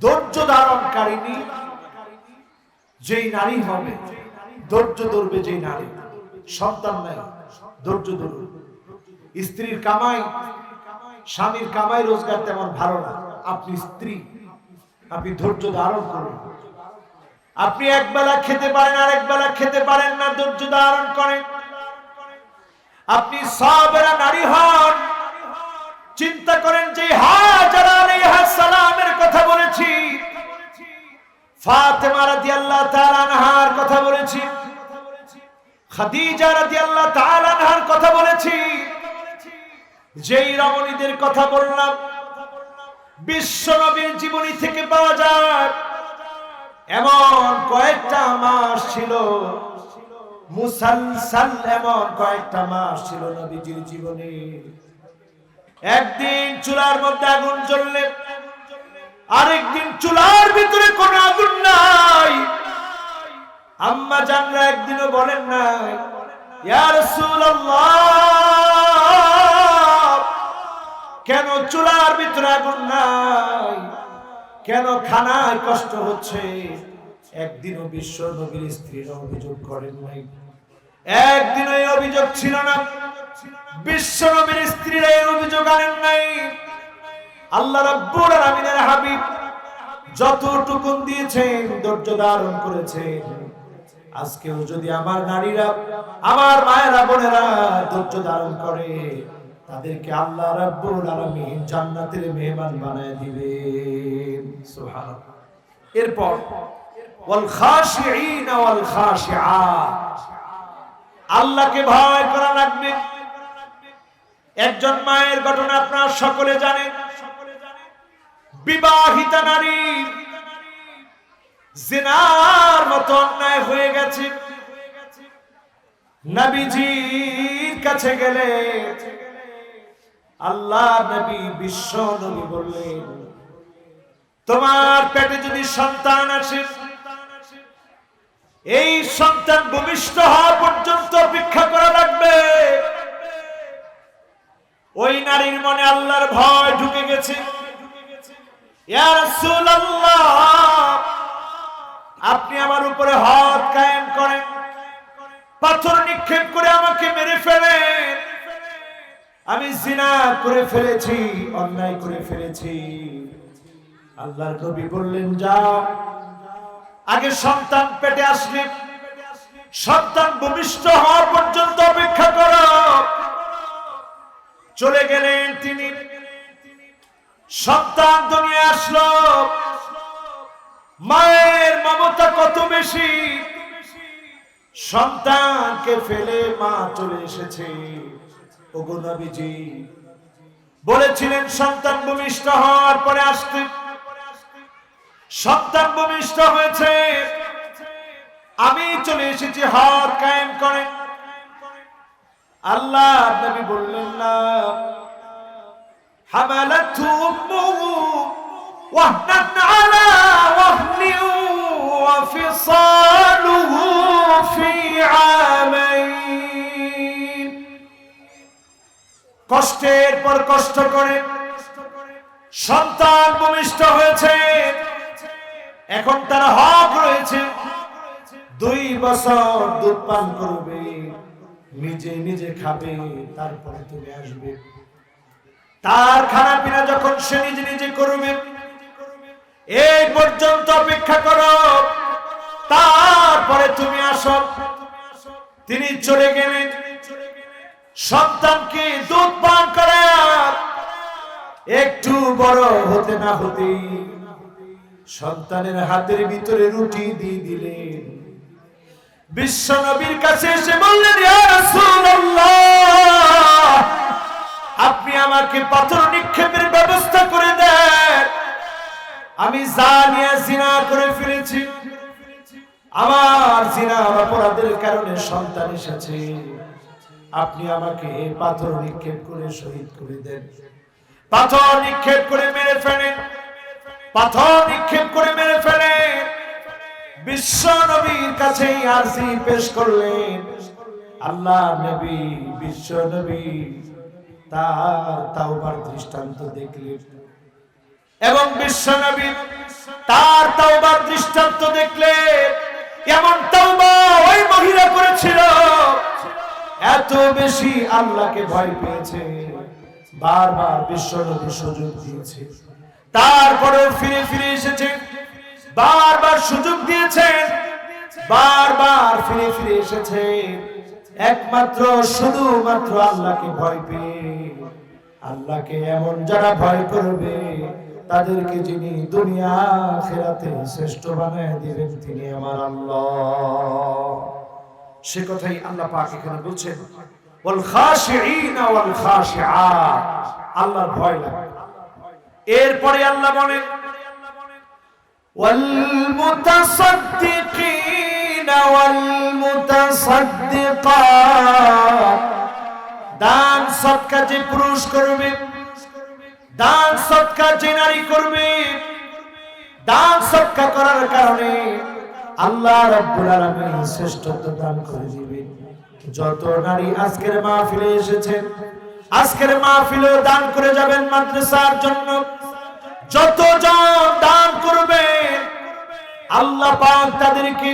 ধৈর্য ধারণকারিণী যেই নারী হবে, ধৈর্য ধরবে যেই নারী, সন্তান নাই ধৈর্য ধরবে। স্ত্রীর কামাই, স্বামীর কামাই রোজগার তেমন ভালো না, আপনি স্ত্রী, আপনি ধৈর্য ধারণ করুন। আপনি একবেলা খেতে পারেন আর একবেলা খেতে পারেন না, ধৈর্য ধারণ করেন। আপনি সাবেরা নারী হন। চিন্তা করেন যে হাজার আলাইহিস সালামের কথা বলেছি, ফাতেমা রাদিয়াল্লাহু তাআলা আনহার কথা বলেছি, খাদিজা রাদিয়াল্লাহু তাআলা আনহার কথা বলেছি। যেই রমণীদের কথা বললাম বিশ্ব নবীর জীবনী থেকে পাওয়া যায়। এমন কয়েকটা মাস ছিল মুসালসাল, এমন কয়েকটা মাস ছিল নবীজির জীবনে। একদিন চুলার মধ্যে আগুন জ্বললে আরেকদিন চুলার ভিতরে কোনো আগুন নাই। আম্মা জানরা একদিনও বলেন নাই ইয়া রাসূলুল্লাহ কেন চুলার ভিতরে আগুন নাই, কেন খানায় কষ্ট হচ্ছে। একদিনও বিশ্ব নবীর স্ত্রীরা অভিযোগ করেন নাই, একদিনও এই অভিযোগ ছিল না, বিশ্ব নবীর স্ত্রীরা এই অভিযোগ আনেন নাই। আল্লাহ রাব্বুল আলামিনের হাবিব যতটুকু দিয়েছেন ধৈর্য ধারণ করেছেন। আজকেও যদি আমার নারীরা, আমার মায়েরা, বোনেরা ধৈর্য ধারণ করে, তাদেরকে আল্লাহ রাব্বুল আলামিন জান্নাতের মেহমান বানায় দিবেন। সুবহানাল্লাহ। এরপর ওয়াল খাশিঈন ওয়াল খাশিআত, আল্লাহকে ভয় করা লাগবে। একজন মায়ের ঘটনা আপনারা সকলে জানেন। বিবাহিতা নারী জিনার মতো অন্যায় হয়ে গেছে। নবীজির কাছে গেলে আল্লাহ নবী বিশ্ব নবী বললেন, তোমার পেটে যদি সন্তান আসে, এই সন্তান ভূমিষ্ঠ হওয়া পর্যন্ত অপেক্ষা করা লাগবে। ওই নারীর মনে আল্লাহর ভয় ঢুকে গেছে। ইয়া রাসূলুল্লাহ, আপনি আমার উপরে হাত কায়েম করেন, পাথর নিক্ষেপ করে আমাকে মেরে ফেলেন। আমি জিনা করে ফেলেছি, অন্যায় করে ফেলেছি। আল্লাহর নবী বললেন, যাও, আগে সন্তান পেটে আসলে সন্তান ভূমিষ্ঠ হওয়া পর্যন্ত অপেক্ষা করো। চলে গেলেন তিনি। সন্তান দুনিয়া আসলো। মায়ের মমতা কত বেশি, সন্তানকে ফেলে মা চলে এসেছে। ওগো নবীজি বলেছিলেন সন্তান ভূমিষ্ঠ হওয়ার পরে আসতে। সন্তান ভূমিষ্ঠ হয়েছে, আমি চলে এসেছি, হাত কায়েম করে। আল্লাহ নবী বললেন না, হামালাতহু উম্মুহু ওয়াহনান আলা ওয়াহনিন ওয়া ফিসালুহু ফি আমাইন। কষ্টের পর কষ্ট করে সন্তান ভূমিষ্ঠ হয়েছে। এখন তার হক রয়েছে 2 বছর দুধ পান করবে, নিজে নিজে খাবে, তারপরে তুমি আসবে। তার খানা পিনা যখন সে নিজে নিজে করবে, এই পর্যন্ত অপেক্ষা করো, তারপরে তুমি আসো। তিনি চলে গেলেন। সন্তানকে দুধ পান করে একটু বড় হতে না হতে সন্তানের হাতের ভিতরে রুটি দিয়ে দিলেন। বিশ্ব নবীর কাছে এসে বললেন, ইয়া রাসূলুল্লাহ, আপনি আমাকে পাথর নিক্ষেপের ব্যবস্থা করে দেন। আমি জানিয়া জিনা করে ফেলেছি, আমার জিনার অপরাধের কারণে সন্তান এসেছে। আপনি আমাকে পাথর নিক্ষেপ করে শহীদ করে দেন। পাথর নিক্ষেপ করে মেরে ফেলেন, পাথর নিক্ষেপ করে মেরে ফেলেন। বিশ্ব নবীর কাছে আরজি পেশ করলেন। আল্লাহ নবী, বিশ্ব নবী তার তাওবার দৃষ্টান্ত দেখলেন এবং বিশ্ব নবী তার তাওবার দৃষ্টান্ত দেখলেন। এমন তাওবা ওই মহিলা করেছিল, এত বেশি আল্লাহকে ভয় পেয়েছে, বারবার বিশ্ব নবী সুযোগ দিয়েছে, তারপরেও ফিরে ফিরে এসেছে। বারবার সুযোগ দিয়েছেন, বারবার ফিরে ফিরে এসেছে, একমাত্র শুধুমাত্র আল্লাহকে ভয় পেয়ে। আল্লাহকে এমন যারা ভয় করবে, তাদেরকে যিনি দুনিয়া আখিরাতে শ্রেষ্ঠ বানায় দিবেন তিনি আমার আল্লাহ। সে কথাই আল্লাহ পাক এখানে বলছেন, ওয়াল খাশিঈনা ওয়াল খাশিআত, আল্লাহর ভয় লাগে। এরপরে আল্লাহ বলেন, ওয়াল মুতাসাদ্দিকিনা ওয়াল মুতাসাদ্দিকাত, দান সদকা যে পুরুষ করবে, দান সদকা যে নারী করবে, দান সদকা করার কারণে আল্লাহ রাব্বুল আলামিন শ্রেষ্ঠত্ব দান করে দিবেন। যত নারী আজকের মাহফিলে এসেছেন, আজকের মাহফিলে দান করে যাবেন মাদ্রাসার জন্য, যতজন দান করবেন আল্লাহ পাক তাদেরকে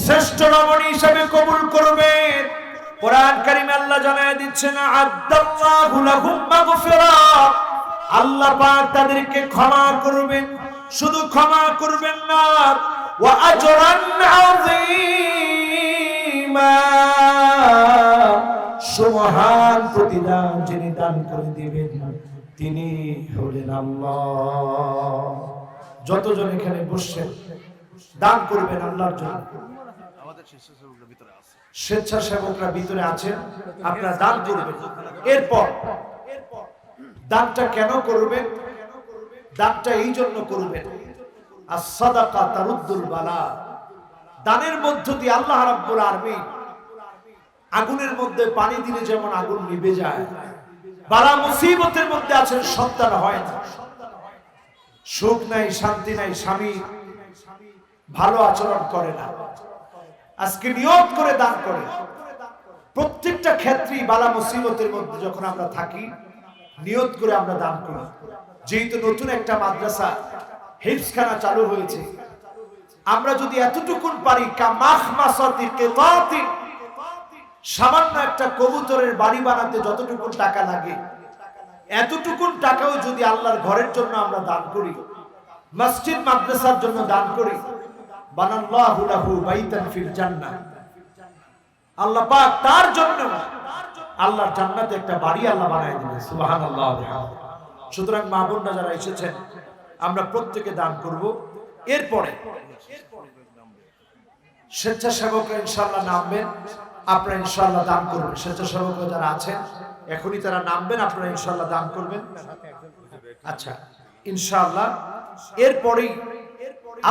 শ্রেষ্ঠ রমণী হিসেবে কবুল করবেন। কোরআন কারীমে আল্লাহ জানায় দিচ্ছেন, আ'আদাল্লাহু লাহুম মাগফিরাত, আল্লাহ পাক তাদেরকে ক্ষমা করবেন। শুধু ক্ষমা করবেন না, ওয়া আজরান আযীমা, সুমহান প্রতিদান যিনি দান করে দিবেন তিনি হলেন আল্লাহ। যতজন এখানে বসছেন দান করবেন আল্লাহর জন্য। আমাদের স্বেচ্ছাসেবকরা ভিতরে আছেন, আপনারা দান করবেন। এরপর দানটা কেন করবেন? দানটা এই জন্য করবেন, as-সাদাকা তারুদ্দুল বালা, দানের মধ্য দিয়ে আল্লাহ রাব্বুল আলামিন আগুনের মধ্যে পানি দিলে যেমন আগুন নিভে যায়, বালা মুসিবতের মধ্যে আছেন, সন্তান হয় না, সুখ নাই, শান্তি নাই, স্বামী ভালো আচরণ করে না, আজকে নিয়ত করে দান করে। প্রত্যেকটা ক্ষেত্রেই বালা মুসিবতের মধ্যে যখন আমরা থাকি, নিয়ত করে আমরা দান করি। যেহেতু নতুন একটা মাদ্রাসা হিফজখানা চালু হয়েছে, আমরা যদি এতটুকুন পারি, কামাখমাসাতি কিতাতি, সামান্য একটা কবুতরের বাড়ি বানাতে যতটুকুন টাকা লাগে, এতটুকুন টাকাও যদি আল্লাহর ঘরের জন্য আমরা দান করি, মসজিদ মাদ্রাসার জন্য দান করি, বানাল্লাহু লাহু বাইতান ফিল জান্নাহ, আল্লাহ পাক তার জন্য আল্লাহর জান্নাতে একটা বাড়ি আল্লাহ বানায় দিবেন। সুবহানাল্লাহ। সুতরাং মা বোনরা যারা এসেছেন, আমরা প্রত্যেকে দান করব। এরপরে স্বেচ্ছাসেবকরা ইনশাআল্লাহ নামবেন, আপনারা ইনশাআল্লাহ দান করবেন। স্বেচ্ছাসেবকরা যারা আছেন এখনই তারা নামবেন, আপনারা ইনশাআল্লাহ দান করবেন। আচ্ছা, ইনশাআল্লাহ। এরপরেই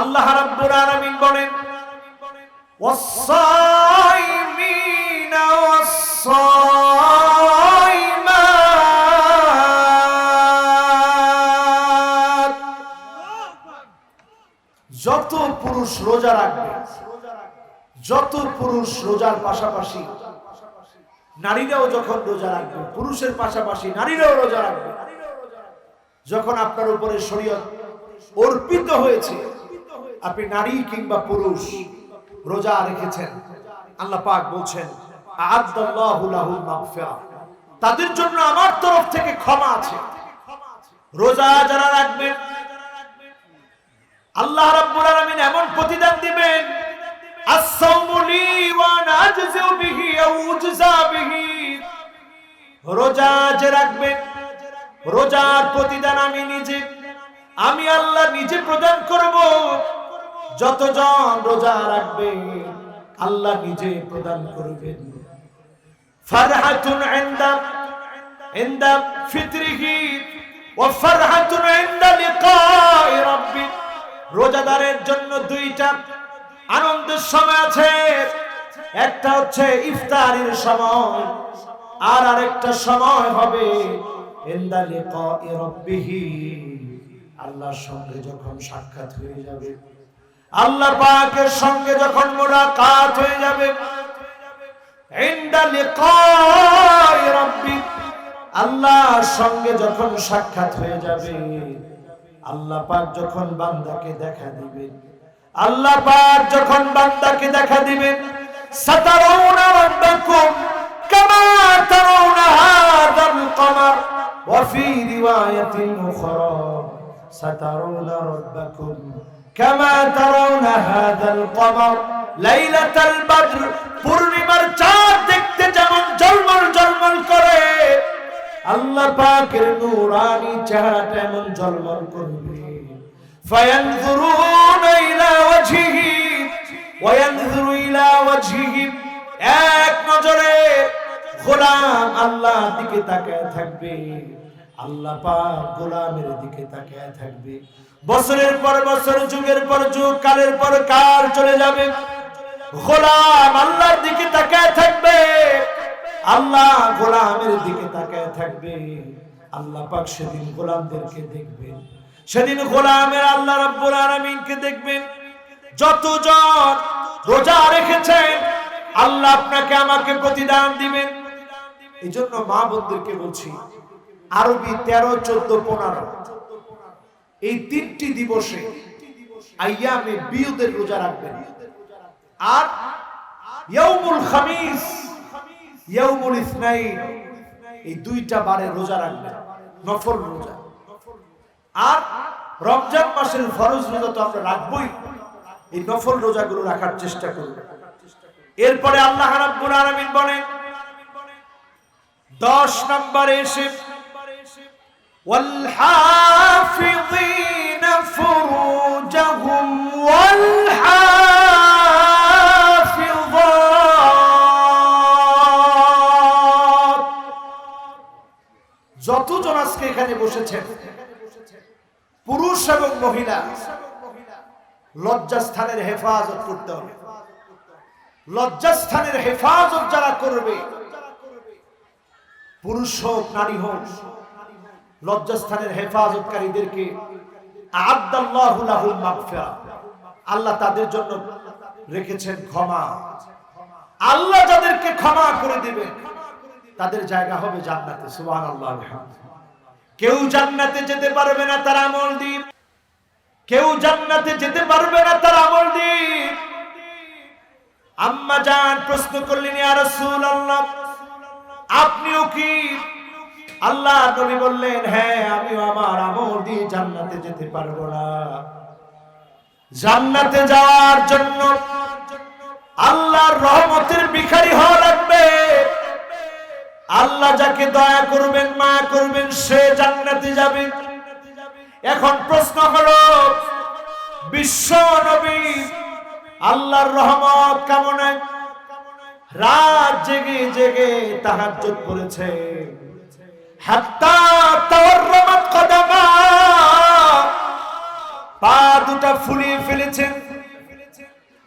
আল্লাহ রাব্বুল আলামিন বলেন, ওয়াস-সাইমিনা ওয়াস-সাইমাত, যত পুরুষ রোজা রাখবে, যত পুরুষ রোজার পাশাপাশি নারীরাও যখন রোজা রাখবে, পুরুষের পাশাপাশি নারীরাও রোজা রাখবে, যখন আপনার উপরে শরীয়ত অর্পিত হয়েছে, আপনি নারী কিংবা পুরুষ রোজা রেখেছেন, আল্লাহ পাক বলছেন, আ'আদ্দাল্লাহু লাহুল মাগফিরা, তাদের জন্য আমার তরফ থেকে ক্ষমা আছে। রোজা যারা রাখবেন, আল্লাহ রাব্বুল আলামিন এমন প্রতিদান দিবেন, আস-সাওমু লি ওয়া আনা আজযু বিহি আও উজযা বিহি, রোজা যে রাখবেন, রোজার প্রতিদান আমি নিজে, আমি আল্লাহ নিজে প্রদান করব। যতজন রোজা রাখবে আল্লাহ নিজে প্রদান করবেন। ফারহাতুন ইনদা ফিতরিহি ওয়া ফারহাতুন ইনদা লিকাই রাব্বি, রোজাদারের জন্য দুইটা আনন্দের সময় আছে, একটা হচ্ছে ইফতারের সময়, আর আরেকটা সময় হবে ইনদা লিকাই রাব্বিহি, আল্লাহর সঙ্গে যখন সাক্ষাৎ হয়ে যাবে, আল্লাহ পাকের সঙ্গে যখন মুলাকাত হয়ে যাবে। ইনদা লিকাই রাব্বি, আল্লাহর সঙ্গে যখন সাক্ষাৎ হয়ে যাবে, আল্লাহ পাক যখন বান্দাকে দেখা দিবেন, আল্লাহ পাক যখন বান্দাকে দেখা দিবেন, সাতারাউনা রাব্বাকুম কামা তারাউনা হাযাল কমার, ওয়া ফি রিওয়ায়াতিন উখরা সাতারাউনা রাব্বাকুম কামা তারাউনা হাযাল কমার লাইলাতাল বদর, পূর্ণিমার চাঁদ দেখতে যেমন ঝলমল ঝলমল করে, আল্লাহ পাকের নূরানি চেহারাটা এমন ঝলমল করবে। ফায়ানজুরুনা ইলা ওয়াজহিহি ওয়া ইয়ানজুরু ইলা ওয়াজহিহি, এক নজরে গোলাম আল্লাহর দিকে তাকায় থাকবে, আল্লাহ পাক গোলামের দিকে তাকায় থাকবে। বছরের পর বছর, যুগের পর যুগ, কালের পর কাল চলে যাবে, গোলাম আল্লাহর দিকে তাকায় থাকবে, আল্লাহ গোলামের দিকে তাকায় থাকবে। আল্লাহ পাক সেদিন গোলামদেরকে দেখবেন, সেদিন গোলামের আল্লাহ রাব্বুল আলামিনকে দেখবেন। যতজন রোজা রেখেছেন, আল্লাহ আপনাকে আমাকে প্রতিদান দিবেন। এই জন্য মা বোনদেরকে বলছি, আরবি 13, 14, 15 এই তিনটি দিবসে আইয়ামে বিয়দের রোজা রাখবেন। আর ইয়াউমুল খামিস, ইয়াউমুল ইসনাইন, এই দুইটা বারে রোজা রাখবেন, নফল রোজা। আর রমজান মাসের ফরজ রোজা তো আমরা রাখবই, এই নফল রোজাগুলো রাখার চেষ্টা করব। এরপরে আল্লাহ রাব্বুল আলামিন বলেন 10 নম্বরে এসে, ওয়াল হাফিযিনা ফুরুজাহুম ওয়াল হাফিযাত, যতজন আজকে এখানে বসেছেন পুরুষ এবং মহিলা, লজ্জাস্থানের হেফাজত করতে হবে। লজ্জাস্থানের হেফাজত যারা করবে, পুরুষ হোক নারী হোক, লজ্জাস্থানের হেফাজতকারীদেরকে আ'আদ্দাল্লাহু লাহুল মাগফিরা, আল্লাহ তাদের জন্য রেখেছেন ক্ষমা। আল্লাহ যাদেরকে ক্ষমা করে দিবেন তাদের জায়গা হবে জান্নাতে। সুবহানাল্লাহ। কেউ জান্নাতে যেতে পারবে না তার আমল দিয়ে, কেউ জান্নাতে যেতে পারবে না তার আমল দিয়ে। আম্মা জান প্রশ্ন করলেন, ইয়া রাসূলুল্লাহ আপনিও কি? আল্লাহ নবী বললেন, হ্যাঁ আমিও আমার আমল দিয়ে জান্নাতে যেতে পারবো না। জান্নাতে যাওয়ার জন্য আল্লাহর রহমতের ভিখারি হওয়া লাগবে। আল্লাহ যাকে দয়া করবেন মায়া করবেন সে জান্নাতে যাবে। এখন প্রশ্ন হলো, বিশ্ব নবী আল্লাহর রহমত কামনায় রাত জেগে জেগে তাহাজ্জুদ করেছে, হাত্তা তাওয়াররামাত কদামা, পা দুটা ফুলিয়ে ফেলেছেন।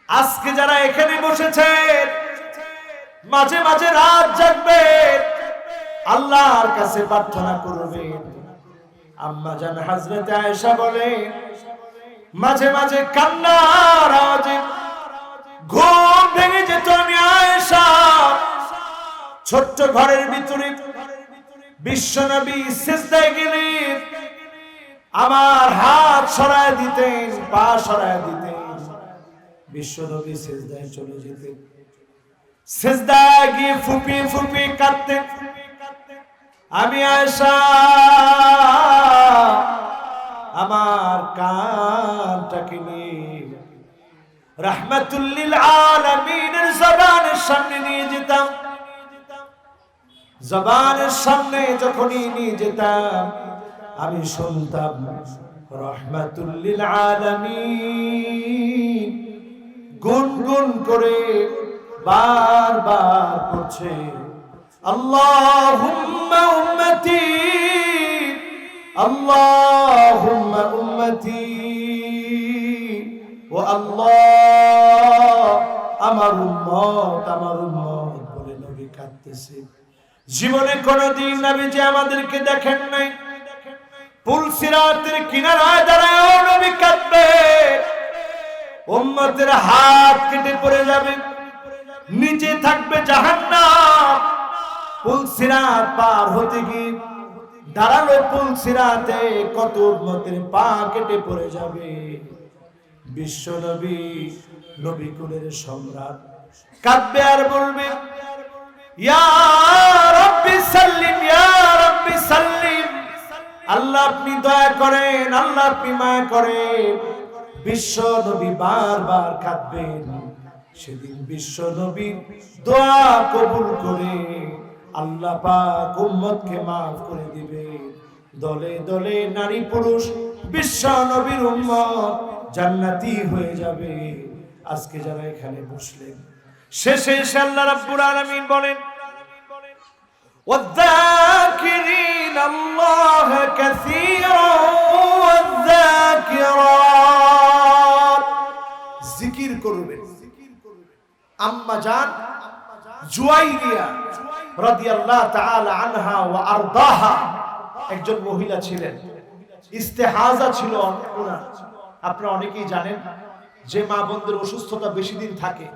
আজকে যারা এখানে বসেছেন মাঝে মাঝে রাত জাগবেন, আল্লাহর কাছে প্রার্থনা করবেন। আম্মা জান হযরত আয়েশা বলেন, মাঝে মাঝে কান্নার আওয়াজে ঘুম ভেঙে যেত। আমি আয়েশা ছোট্ট ঘরের ভিতরে বিশ্বনবী সিজদায় গেলেন, আমার হাত সরায় দিতেন, পা সরায় দিতেন, বিশ্বনবী সিজদায় চলে যেতেন। সিজদায় গিয়ে ফুপিয়ে ফুপিয়ে কাঁদতেন। আমি আয়েশা আমার কানটাকে নিয়ে রাহমাতুল লিল আলামিনের জবানের সামনে নিয়ে যেতাম। জবানের সামনে যখনই নিয়ে যেতাম আমি শুনতাম রাহমাতুল লিল আলামিন গুনগুন করে বারবার পড়ছে, আল্লাহুম্মা উম্মতি, আল্লাহুম্মা উম্মতি, ও আল্লাহ আমার উম্মত, আমার উম্মত বলে নবী কাঁদতেছে। জীবনে কোনদিন নবীজি আমাদেরকে দেখেন নাই। পুল সিরাতের কিনারায় দাঁড়ায় নবী কাঁদবে, উম্মতের হাত কেটে পড়ে যাবে, নিচে থাকবে জাহান্নাম। পুল সিরাত পার হতে গিয়ে দাঁড়ালো পুল সিরাতে কত উম্মতের পা কেটে পড়ে যাবে। বিশ্ব নবী, নবী কুলের সম্রাট কাঁদবে আর বলবে, ইয়া রাব্বি সাল্লিম, ইয়া রাব্বি সাল্লিম, আল্লাহ আপনি দয়া করেন, আল্লাহ আপনি মায়া করেন। বিশ্ব নবী বারবার কাঁদবেন। সেদিন বিশ্ব নবীর দোয়া কবুল করে আল্লাহ পাক উম্মতকে মাফ করে দিবে। দলে দলে নারী পুরুষ বিশ্ব নবীর উম্মত জান্নাতি হয়ে যাবে। আজকে যারা এখানে বসলেন, শেষে আল্লাহ রাব্বুল আলামিন বলেন, ওয়াযাকিরিন আল্লাহ কাসীরান ওয়াযাকিরাত, জিকির করবেন। আম্মা জান জুয়াইরিয়া রাদিয়াল্লাহু তাআলা আনহা ওয়া আরদাহা একজন মহিলা ছিলেন, ইস্তেহাজা ছিল ওনার। আপনারা অনেকেই জানেন যে মা বোনদের অসুস্থতা বেশি দিন থাকে,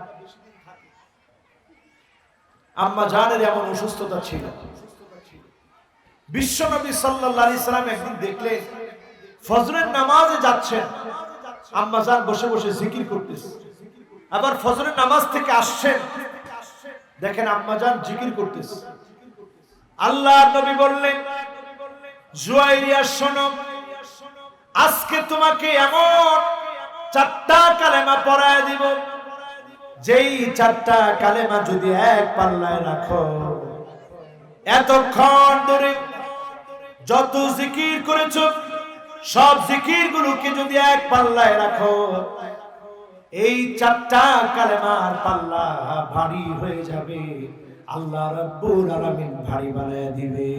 আম্মা জানের এমন অসুস্থতা ছিল। বিশ্বনবী সাল্লাল্লাহু আলাইহি সাল্লাম একদিন দেখলেন ফজরের নামাজে যাচ্ছেন, আম্মা জান বসে বসে জিকির করতেছে। আবার ফজরের নামাজ থেকে আসছেন, দেখেন আম্মা জান জিকির করতেছে। আল্লাহর নবী বললেন, জুয়াইরিয়া শোনো, আজকে তোমাকে এমন 4টা কালেমা পড়ায় দিব, যেই 4টা কালেমা যদি এক পাল্লায় রাখো, এতক্ষণ ধরে যত জিকির করেছো সব জিকির গুলোকে যদি এক পাল্লায় রাখো, এই 4টা কালেমার পাল্লা ভারী হয়ে যাবে, আল্লাহ রাব্বুল আলামিন ভারী বানায় দিবে।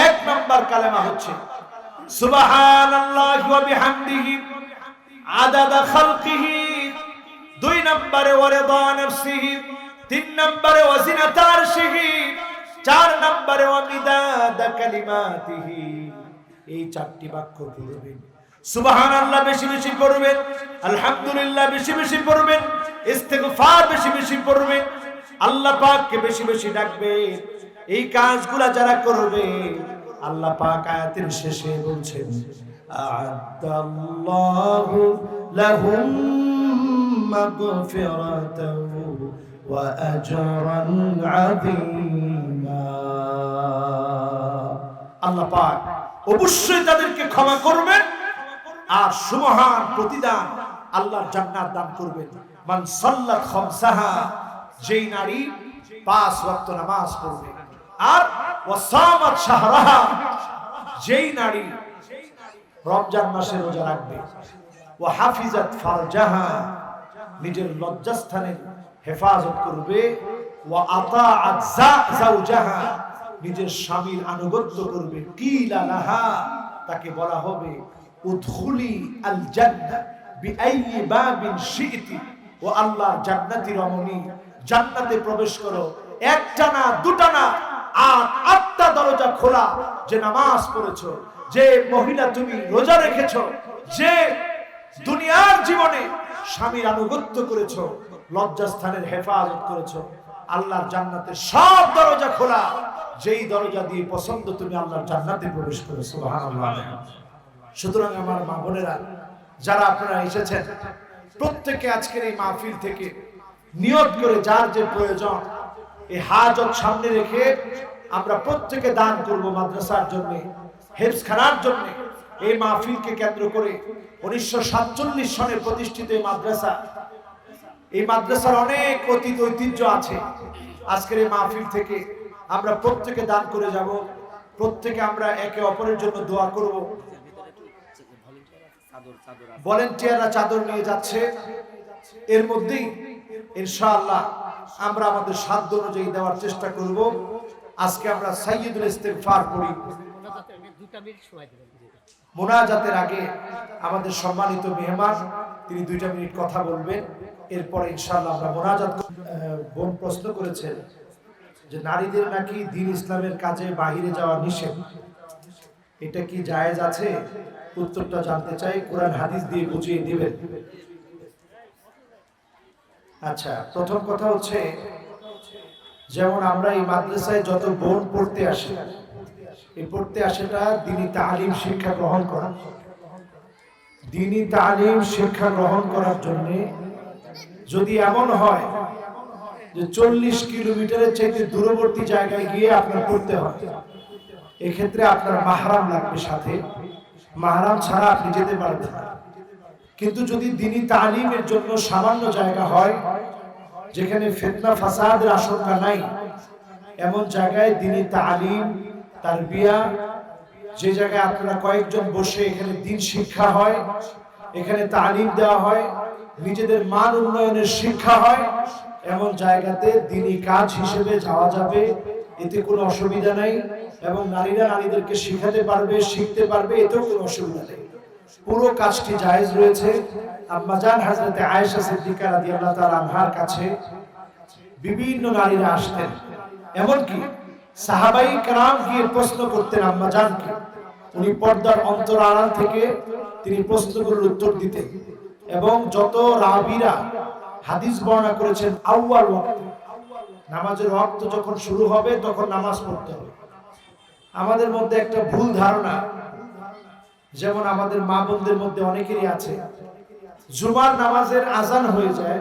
1 নাম্বার কালেমা হচ্ছে সুবহানাল্লাহি ওয়া বিহামদিহি আদাদা খালকিহি, 2 নম্বরে ওয়ারিদা নাফসিহি, 3 নম্বরে ওয়াজিনাতা আরশিহি, 4 নম্বরে ওয়ামিদাদা কালিমাতিহি, এই 4টি বাক্য পড়বেন। সুবহানাল্লাহ বেশি বেশি পড়বেন, আলহামদুলিল্লাহ বেশি বেশি পড়বেন, ইস্তিগফার বেশি বেশি পড়বেন, আল্লাহ পাককে বেশি বেশি ডাকবেন। এই কাজগুলা যারা করবে আল্লাহ পাক আয়াতের শেষে বলছেন আ'আদাল্লাহু লাহুম মাগফিরাতান ওয়া আজরান আযীমা। আল্লাহ পাক অবশ্যই তাদেরকে ক্ষমা করবেন আর সুমহান প্রতিদান আল্লাহর জান্নাত দান করবেন। মান সাল্লাত খামসাহা, যেই নারী 5 ওয়াক্ত নামাজ পড়বে, আর ওয়াসামাত শাহরাহা, যেই নারী রমজান মাসে রোজা রাখবে, ওয়া হাফিজাত ফারজাহা, নিজের লজ্জাস্থানের হেফাজত করবে, ওয়া আতাআত যাওজাহা, নিজের স্বামীর আনুগত্য করবে, কিলা লাহা, তাকে বলা হবে উদখুলি আল জান্নাহ বিআইয়ি বাবিন শি'তি, ও আল্লাহর জান্নাতি রমণী জান্নাতে প্রবেশ করো, একটা না দুটা না 8টা দরজা খোলা। যে নামাজ পড়েছো, যে মহিলা তুমি রোজা রেখেছো, যে দুনিয়ার জীবনে স্বামীর আনুগত্য করেছো, লজ্জাস্থানের হেফাজত করেছো, আল্লাহর জান্নাতের সব দরজা খোলা। যেই দরজা দিয়ে পছন্দ তুমি আল্লাহর জান্নাতে প্রবেশ করো। সুবহানাল্লাহ। সুতরাং আমার মা বোনেরা যারা আপনারা এসেছেন, প্রত্যেকে আজকের এই মাহফিল থেকে নিয়ত করে যার যে প্রয়োজন, এই হাজত সামনে রেখে আমরা প্রত্যেকে দান করব মাদ্রাসার জন্য, হেফজখানার জন্য। এই মাহফিলকে কেন্দ্র করে 1947 সনে প্রতিষ্ঠিত এই মাদ্রাসা, এই মাদ্রাসার অনেক অতীত ঐতিহ্য আছে। আজকের এই মাহফিল থেকে আমরা প্রত্যেকে দান করে যাব, প্রত্যেকে আমরা একে অপরের জন্য দোয়া করব। ভলান্টিয়াররা চাদর নিয়ে যাচ্ছে, এর মধ্যেই ইনশাআল্লাহ আমরা আমাদের সাধ্য অনুযায়ী দেওয়ার চেষ্টা করব। আজকে আমরা সাইয়্যিদুল ইস্তিগফার পড়ি। মুনাজাতের আগে আমাদের সম্মানিত মেহমান তিনি 2টা মিনিট কথা বলবেন, এরপর ইনশাআল্লাহ আমরা মুনাজাত। বোন প্রশ্ন করেছেন যে নারীদের নাকি দ্বীন ইসলামের কাজে বাহিরে যাওয়া নিষেধ, এটা কি জায়েজ আছে? উত্তরটা জানতে চাই, কোরআন হাদিস দিয়ে বুঝিয়ে দিবেন। আচ্ছা, প্রথম কথা হচ্ছে, যেমন আমরা এই মাদ্রাসায় যত বোন পড়তে আসে, এই পড়তে আসাটা দ্বীনি তালিম শিক্ষা গ্রহণ করা। দ্বীনি তালিম শিক্ষা গ্রহণ করার জন্য যদি এমন হয় যে 40 কিলোমিটারের চাইতে দূরবর্তী জায়গায় গিয়ে আপনার পড়তে হয়, এক্ষেত্রে আপনার মাহরাম লাগবে সাথে, মাহরাম ছাড়া আপনি যেতে পারবেন না। কিন্তু যদি দ্বীনি তালিমের জন্য সামান্য জায়গা হয়, যেখানে ফিতনা ফাসাদের আশঙ্কা নাই, এমন জায়গায় দ্বীনি তালিম তারবিয়া, যে জায়গায় আপনারা কয়েকজন বসে এখানে দ্বীন শিক্ষা হয়, এখানে তালিম দেওয়া হয়, নিজেদের মান উন্নয়নের শিক্ষা হয়, এমন জায়গাতে দ্বীনি কাজ হিসেবে যাওয়া যাবে, এতে কোনো অসুবিধা নাই। এবং নারীরা নারীদেরকে শিখাতে পারবে, শিখতে পারবে, এতেও কোনো অসুবিধা নেই। পুরো কাজটি জায়েজ রয়েছে। আম্মাজান হযরতে আয়েশা সিদ্দিকা রাদিয়াল্লাহু তাআলা আনহার কাছে বিভিন্ন নারীরা আসতেন, এমনকি সাহাবাই کرام গিয়ে প্রশ্ন করতেন আম্মাজানকে, উনি পর্দার অন্তর আড়াল থেকে তিনি প্রশ্নগুলোর উত্তর দিতেন। এবং যত রাবীরা হাদিস বর্ণনা করেছেন, আউয়াল ওয়াক্ত, নামাজের ওয়াক্ত যখন শুরু হবে তখন নামাজ পড়তে হবে। আমাদের মধ্যে একটা ভুল ধারণা, যেমন আমাদের মা বোনদের মধ্যে অনেকেরই আছে, জুমার নামাজের আজান হয়ে যায়,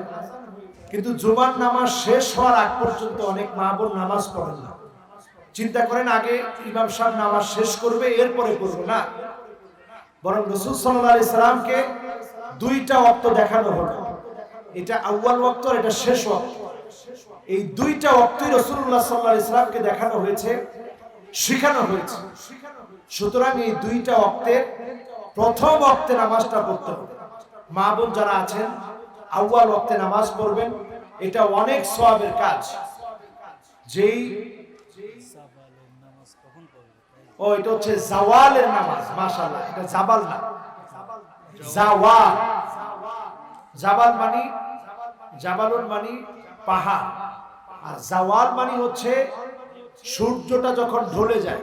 কিন্তু জুমার নামাজ শেষ হওয়ার আগ পর্যন্ত অনেক মা বোন নামাজ পড়েন না। চিন্তা করেন আগে ইমাম সাহেব নামাজ শেষ করবে, এরপরে করবে না, বরং রাসূল সাল্লাল্লাহু আলাইহি সাল্লামকে 2টা ওয়াক্ত দেখানো হলো, এটা আউয়াল ওয়াক্ত আর এটা শেষ ওয়াক্ত। এই 2টা ওয়াক্তই রাসূলুল্লাহ সাল্লাল্লাহু আলাইহি সাল্লামকে দেখানো হয়েছে, শেখানো হয়েছে। সুতরাং এই 2টা ওয়াক্তের প্রথম ওয়াক্তে নামাজটা পড়তে হবে। মা বোন যারা আছেন আউয়াল ওয়াক্তে নামাজ পড়বেন, এটা অনেক সওয়াবের কাজ। যেই এটা হচ্ছে জাওয়ালের নামাজ, মাশাআল্লাহ, এটা জাবাল না, জাওয়াল। জাবাল মানে, জাবালুন মানে পাহাড়, আর জাওয়াল মানে হচ্ছে সূর্যটা যখন ঢলে যায়,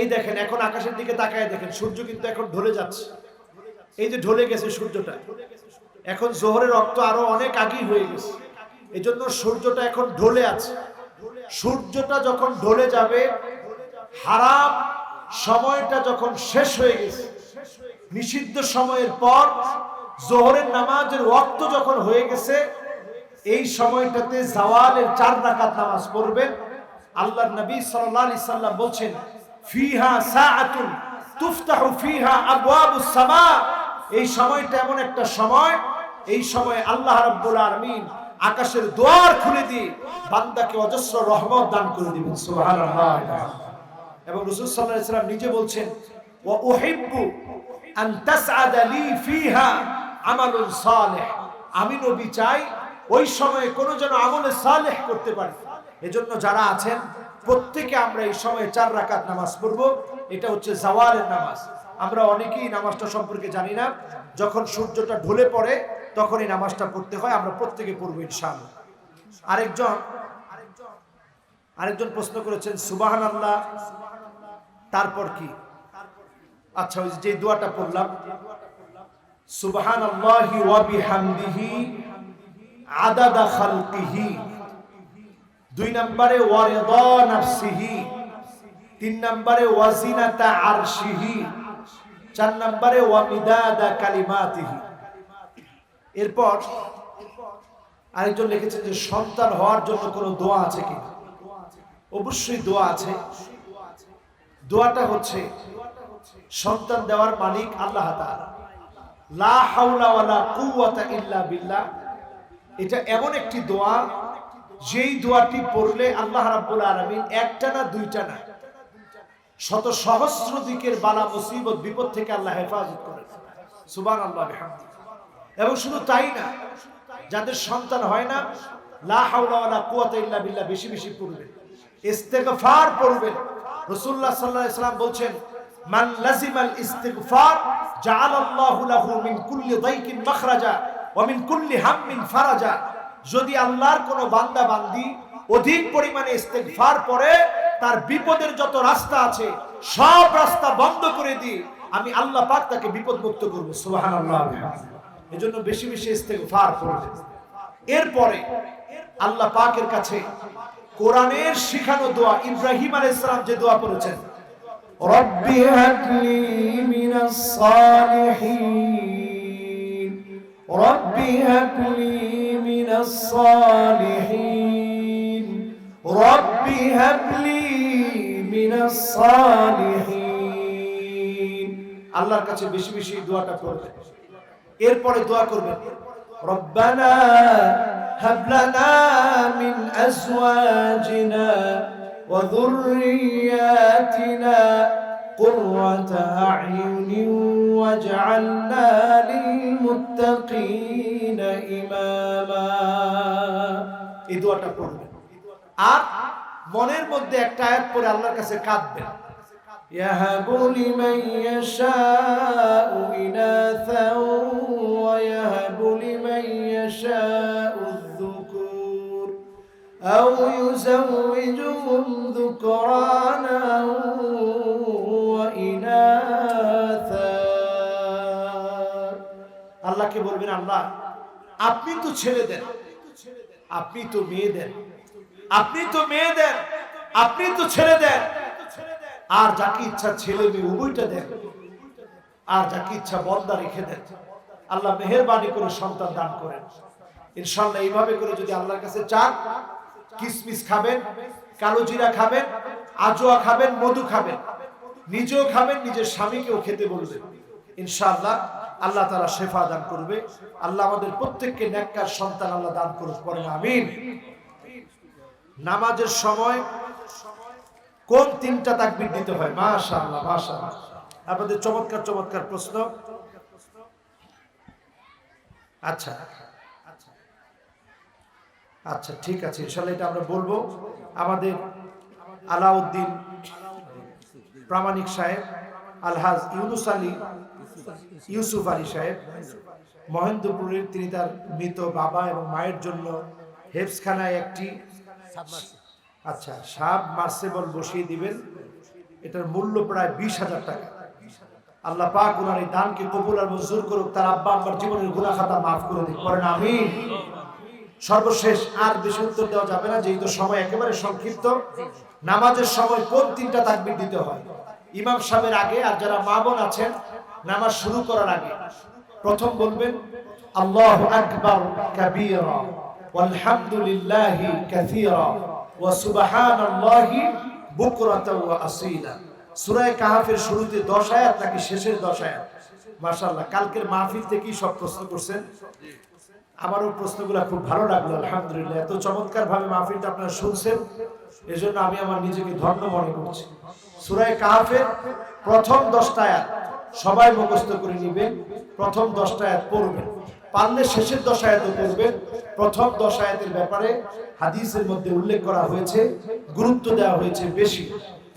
এই দেখেন এখন আকাশের দিকে তাকায় দেখেন সূর্য কিন্তু এখন ঢলে যাচ্ছে। এই যে ঢলে গেছে সূর্যটা, এখন জোহরের রক্ত আরো অনেক আগেই হয়ে গেছে, এই জন্য সূর্যটা এখন ঢলে আছে। সূর্যটা যখন ঢলে যাবে, হারাম সময়টা যখন শেষ হয়ে গেছে, নিষিদ্ধ সময়ের পর জোহরের নামাজের ওয়াক্ত যখন হয়ে গেছে, এই সময়টাতে জাওয়ালের 4 রাকাত নামাজ পড়বেন। আল্লাহর নবী সাল্লাল্লাহু আলাইহি সাল্লাম বলেন, ফিহা সাআতুন তুফতাহু ফিহা আবওয়াবুস সামা। এই সময়টা এমন একটা সময়, এই সময় আল্লাহ রাব্বুল আলামিন আকাশের দুয়ার খুলে দিয়ে বান্দাকে অজস্র রহমত দান করে দিবেন। সুবহানাল্লাহ। এবং রাসূল সাল্লাল্লাহু আলাইহি সাল্লাম নিজে বলছেন, ওয়া উহিব্বু আন তাসআদা লি ফিহা আমালুন সালিহ। আমি নবী চাই ওই সময়ে কোন যেন আমলে সালেহ করতে পারে। এজন্য যারা আছেন প্রত্যেকে আমরা এই সময়ে 4 রাকাত নামাজ পড়ব। এটা হচ্ছে জাওয়ালের নামাজ। আমরা অনেকেই নামাজটা সম্পর্কে জানি না, যখন সূর্যটা ঢলে পড়ে তখন এই নামাজটা পড়তে হয়। আমরা প্রত্যেকে পড়ব ইনশাআল্লাহ। আরেকজন প্রশ্ন করেছেন সুবহানাল্লাহ তারপর কি? আচ্ছা, ওই যে দোয়াটা পড়লাম, সুবহানাল্লাহি ওয়া বিহামদিহি আদাদা খালকিহি, 2 নম্বরে ওয়া রিদা নাফসিহি, 3 নম্বরে ওয়াজিনাতা আরশিহি, 4 নম্বরে ওয়া মিদাদা কালিমাতিহি। এরপর আরেকজন লিখেছেন যে সন্তান হওয়ার জন্য কোনো দোয়া আছে কি? অবশ্যই দোয়া আছে। দোয়াটা হচ্ছে সন্তান দেওয়ার মালিক আল্লাহ তাআলা। লা হাওলা ওয়ালা কুওয়াতা ইল্লা বিল্লাহ। এটা এমন একটি দোয়া, যেই দোয়াটি পড়লে আল্লাহ রাব্বুল আলামিন একটা না দুইটা না শত সহস্র দিকের বালা মুসিবত বিপদ থেকে আল্লাহ হেফাজত করেন। সুবহানাল্লাহ বিহামদিহি। এবং শুধু তাই না, যাদের সন্তান হয় না, লা হাওলা ওয়ালা কুওয়াতা ইল্লা বিল্লাহ বেশি বেশি পড়বেন, ইস্তেগফার পড়বেন। রাসূলুল্লাহ সাল্লাল্লাহু আলাইহি ওয়াসাল্লাম বলেন, মান লাজিমাল ইস্তিগফার জাআলাল্লাহু লাহু মিন কুল্লি দাইকিন মাখরাজা ওয়া মিন কুল্লি হাম্মিন ফারাজা। যদি আল্লাহর কোন বান্দা বান্দি অধিক পরিমাণে ইস্তিগফার পড়ে, তার বিপদের যত রাস্তা আছে সব রাস্তা বন্ধ করে দিয়ে আমি আল্লাহ পাক তাকে বিপদ মুক্ত করব। সুবহানাল্লাহ। এজন্য বেশি বেশি ইস্তিগফার করবেন। এরপরে আল্লাহ পাকের কাছে কোরআনের শিখানো দোয়া, ইব্রাহিম আলাইহিস সালাম যে দোয়া পড়েছেন, রব্বি হাবলি মিনাস সালিহিন, রব্বি হাবলি মিনাস সালিহিন, রব্বি হাবলি মিনাস সালিহিন। আল্লাহর কাছে বেশি বেশি দোয়াটা করবেন। এরপরে দোয়া করবেন, রব্বানা হাব লানা মিন আজওয়াজিনা ওয়া যুররিয়াতিনা কুররাতা আ'য়ুনিন ওয়াজ'আলনা লিল মুত্তাকিনা ইমামা। এই দোয়াটা পড়বেন। আর মনের মধ্যে একটা আয়াত পড়ে আল্লাহর কাছে কাঁদবেন, ইয়াহাবু লিমান ইয়াশাউ ইনাসা ওয়া ইয়াহাবু লিমান ইয়াশাউ যুকুর আও ইউযাওয়িজুহুম যুকরানা ওয়া ইনাসা। আল্লাহকে বলবেন, আল্লাহ আপনি তো ছেলে দেন, আপনি তো মেয়ে দেন, আপনি তো মেয়ে দেন, আপনি তো ছেলে দেন, আর যাকে ইচ্ছা ছেলে মেয়ে উভয়টা দেন, আর যাকে ইচ্ছা বন্দা রেখে দেন। আল্লাহ মেহেরবানি করে সন্তান দান করেন। ইনশাআল্লাহ এইভাবে করে যদি আল্লাহর কাছে চান, কিসমিস খাবেন, কালো জিরা খাবেন, আজোয়া খাবেন, মধু খাবেন, নিজেও খাবেন, নিজের স্বামীকেও খেতে বলবেন। ইনশাআল্লাহ আল্লাহ তাআলা শেফা দান করবে। আল্লাহ আমাদের প্রত্যেককে নেককার সন্তান আল্লাহ দান করুন, পড়েন আমিন। নামাজের সময় কোন 3টা তাকবীর দিতে হয়? মাশাআল্লাহ মাশাআল্লাহ, আপনাদের চমৎকার চমৎকার প্রশ্ন। আচ্ছা আচ্ছা ঠিক আছে, ইনশাআল্লাহ এটা আমরা বলবো। আমাদের আলাউদ্দিন প্রামাণিক সাহেব, আলহাজ ইউসুফ আলী সাহেব মহেন্দ্রপুরের, তিনি তার মৃত বাবা এবং মায়ের জন্য হেফজখানায় একটি আচ্ছা, সাবমার্সিবল বসিয়ে দিবেন, এটার মূল্য প্রায় 20,000 টাকা। আল্লাহ পাক ওনার এই দানকে কবুল আর মঞ্জুর করুক, তার আব্বা আম্মার জীবনের গুনাহ খাতা মাফ করে দিক, করেন আমিন। সর্বশেষ আর বেশি উত্তর দেওয়া যাবে না, যেহেতু সময় একেবারে সংক্ষিপ্ত। নামাজের সময় কোন 3টা তাকবীর দিতে হয়? ইমাম সাহেবের আগে, আর যারা মা বোন আছেন নামাজ শুরু করার আগে প্রথম বলবেন আল্লাহু আকবার কাবীরা ওয়ালহামদুলিল্লাহি কাসীরা ওয়া সুবহানাল্লাহি বুকরাতাও ওয়া আসীলা। সূরা কাহফের শুরুতে 10 আয়াত নাকি শেষের 10 আয়াত? মাশাআল্লাহ, কালকের মাহফিল থেকেই সব প্রশ্ন করছেন। আমারও প্রশ্নগুলো খুব ভালো লাগলো, আলহামদুলিল্লাহ। এত চমৎকার ভাবে মাহফিলটা আপনারা শুনছেন, এজন্য আমি আমার নিজেকে ধন্য মনে করছি। সূরা কাহফের প্রথম 10টা আয়াত সবাই মুখস্থ করে নেবেন, প্রথম 10টা আয়াত পড়বেন, পারলে শেষের 10 আয়াতও পড়বেন। প্রথম 10 আয়াতের ব্যাপারে হাদিসের মধ্যে উল্লেখ করা হয়েছে, গুরুত্ব দেওয়া হয়েছে বেশি,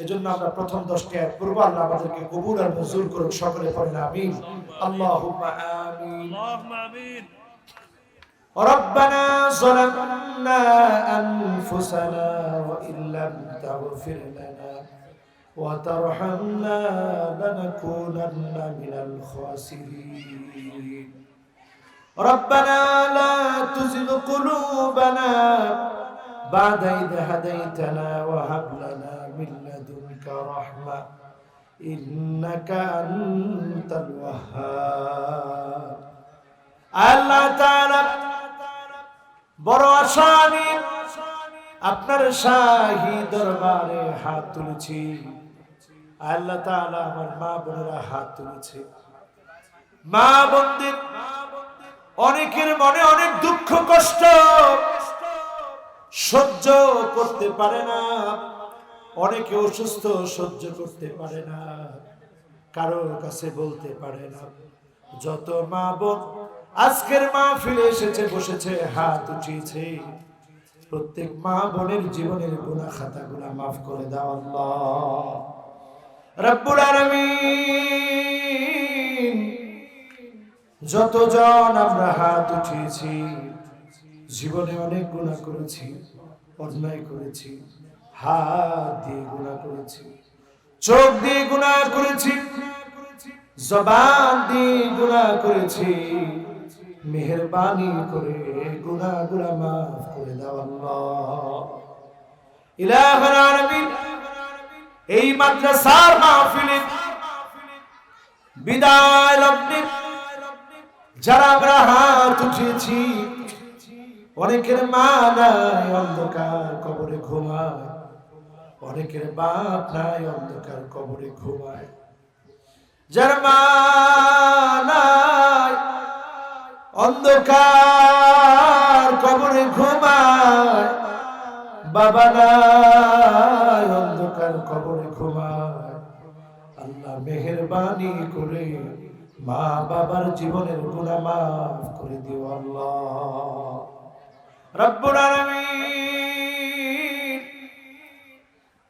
এজন্য আমরা প্রথম 10টা আয়াত পড়ব। আল্লাহ আমাদেরকে কবুল আর মঞ্জুর করুন, সকলে পড়েন আমিন। আল্লাহুম্মা আমিন। اللهم آمين. ربنا ظلمنا أنفسنا وإن لم تغفر لنا وترحمنا لنكونن من الخاسرين ربنا لا تزغ قلوبنا بعد إذ هديتنا وهب لنا من لدنك رحمة إنك أنت الوهاب আল্লাহ তাআলা বড় আশানি আপনার শাহী দরবারে হাত তুলেছি। আল্লাহ তাআলা আমার মা বোনেরা হাত তুলেছে, মা বোনদের অনেকের মনে অনেক দুঃখ কষ্ট সহ্য করতে পারে না, অনেকে অসুস্থ সহ্য করতে পারে না, কারোর কাছে বলতে পারে না। যত মা বোন আজকের মাহফিলে এসেছে, বসেছে, হাত উঠিয়েছে, প্রত্যেক মা বোনের জীবনের গুনাহ খাতাগুলো মাফ করে দাও আল্লাহ রব্বুল আলামিন। যতজন আমরা হাত উঠিয়েছি, জীবনে অনেক গুনাহ করেছি, অন্যায় করেছি, হাত দিয়ে গুনাহ করেছি, চোখ দিয়ে গুনাহ করেছি, জবান দিয়ে গুনাহ করেছি, মেহেরবানি করে গুনাহগুলো মাফ করে দাও আল্লাহ ইলাহুল আলামিন। এই মাদ্রাসার মাহফিলে বিদায় লগ্নে যারা আমরা হাত উঠিয়েছি, অনেকের মা নাই, অন্ধকার কবরে ঘুমায়, অনেকের বাপ নাই, অন্ধকার কবরে ঘুমায়, যার মা নাই, অন্ধকার কবরে ঘুমায়, বাবা নাই, অন্ধকার কবরে ঘুমায়, আল্লাহ মেহেরবানি করে মা বাবার জীবনের গুনাহ মাফ করে দিও আল্লাহ রব্বুল আলামিন।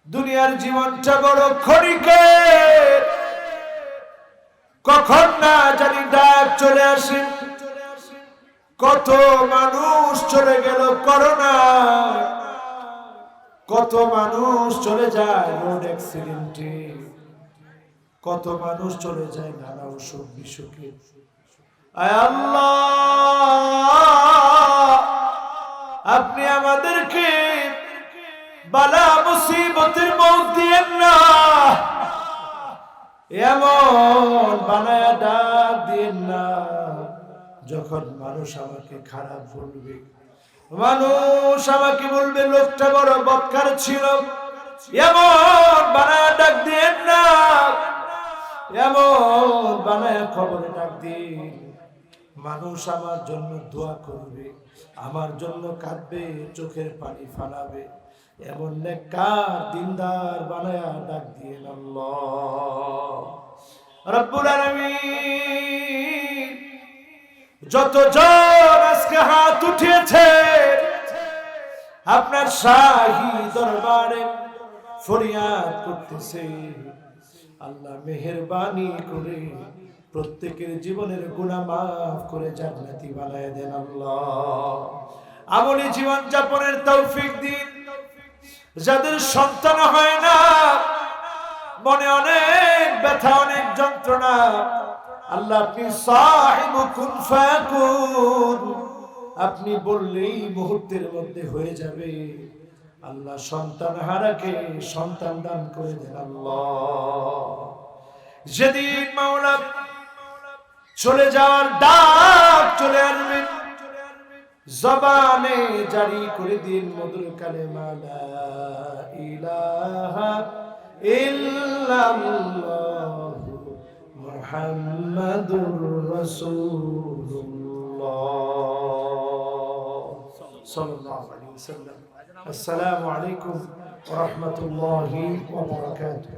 দুনিয়ার জীবনটা বড় ক্ষণিকের, কখন না জানি ডাক চলে আসে। কত মানুষ চলে গেল করোনা, কত মানুষ চলে যায় রোড অ্যাক্সিডেন্টে, কত মানুষ চলে যায় নানা অসুখ বিসুখে। আয় আল্লাহ, আপনি আমাদেরকে বালা মুসিবতের মউত দিয়েন না, এমন বানায়া ডাক দিয়েন না যখন মানুষ আমাকে খারাপ বলবে, মানুষ আমাকে বলবে লোকটা বড় বদকার ছিল, এমন বানায়া ডাক দিয়েন না, এমন বানায়া খবরে ডাক দিন। মানুষ আমার জন্য দোয়া করবে, আমার জন্য কাঁদবে, চোখের পানি ফালাবে, এমন নেককার দিনদার বানায়া ডাক দিয়েন আল্লাহ রব্বুল আলামিন। যতজন আজকে হাত উঠিয়েছে আপনার শাহী দরবারে ফরিয়াদ করতেছে, আল্লাহ মেহেরবানি করে প্রত্যেকের জীবনের গুনাহ মাফ করে জান্নাতি বানায় দেন আল্লাহ। আমলি জীবন যাপনের তৌফিক দিন, যাদের সন্তান হয় না, মনে অনেক ব্যথা, অনেক যন্ত্রণা, আল্লাহ আপনি সাহিবু কুন ফায়াকুন, আপনি বললেই মুহূর্তের মধ্যে হয়ে যাবে। আল্লাহ সন্তান হারাকে সন্তান দান করে দেন আল্লাহ। যেদিন মাওলা চলে যাওয়ার ডাক চলে আসবে, জবানে জারি করে দিন মধুর কালেমা লা ইলাহা ইল্লাল্লাহ মুহাম্মাদুর রাসূলুল্লাহ সাল্লাল্লাহু আলাইহি ওয়াসাল্লাম। আসসালামু আলাইকুম ওয়া রাহমাতুল্লাহি ওয়া বারাকাতুহু।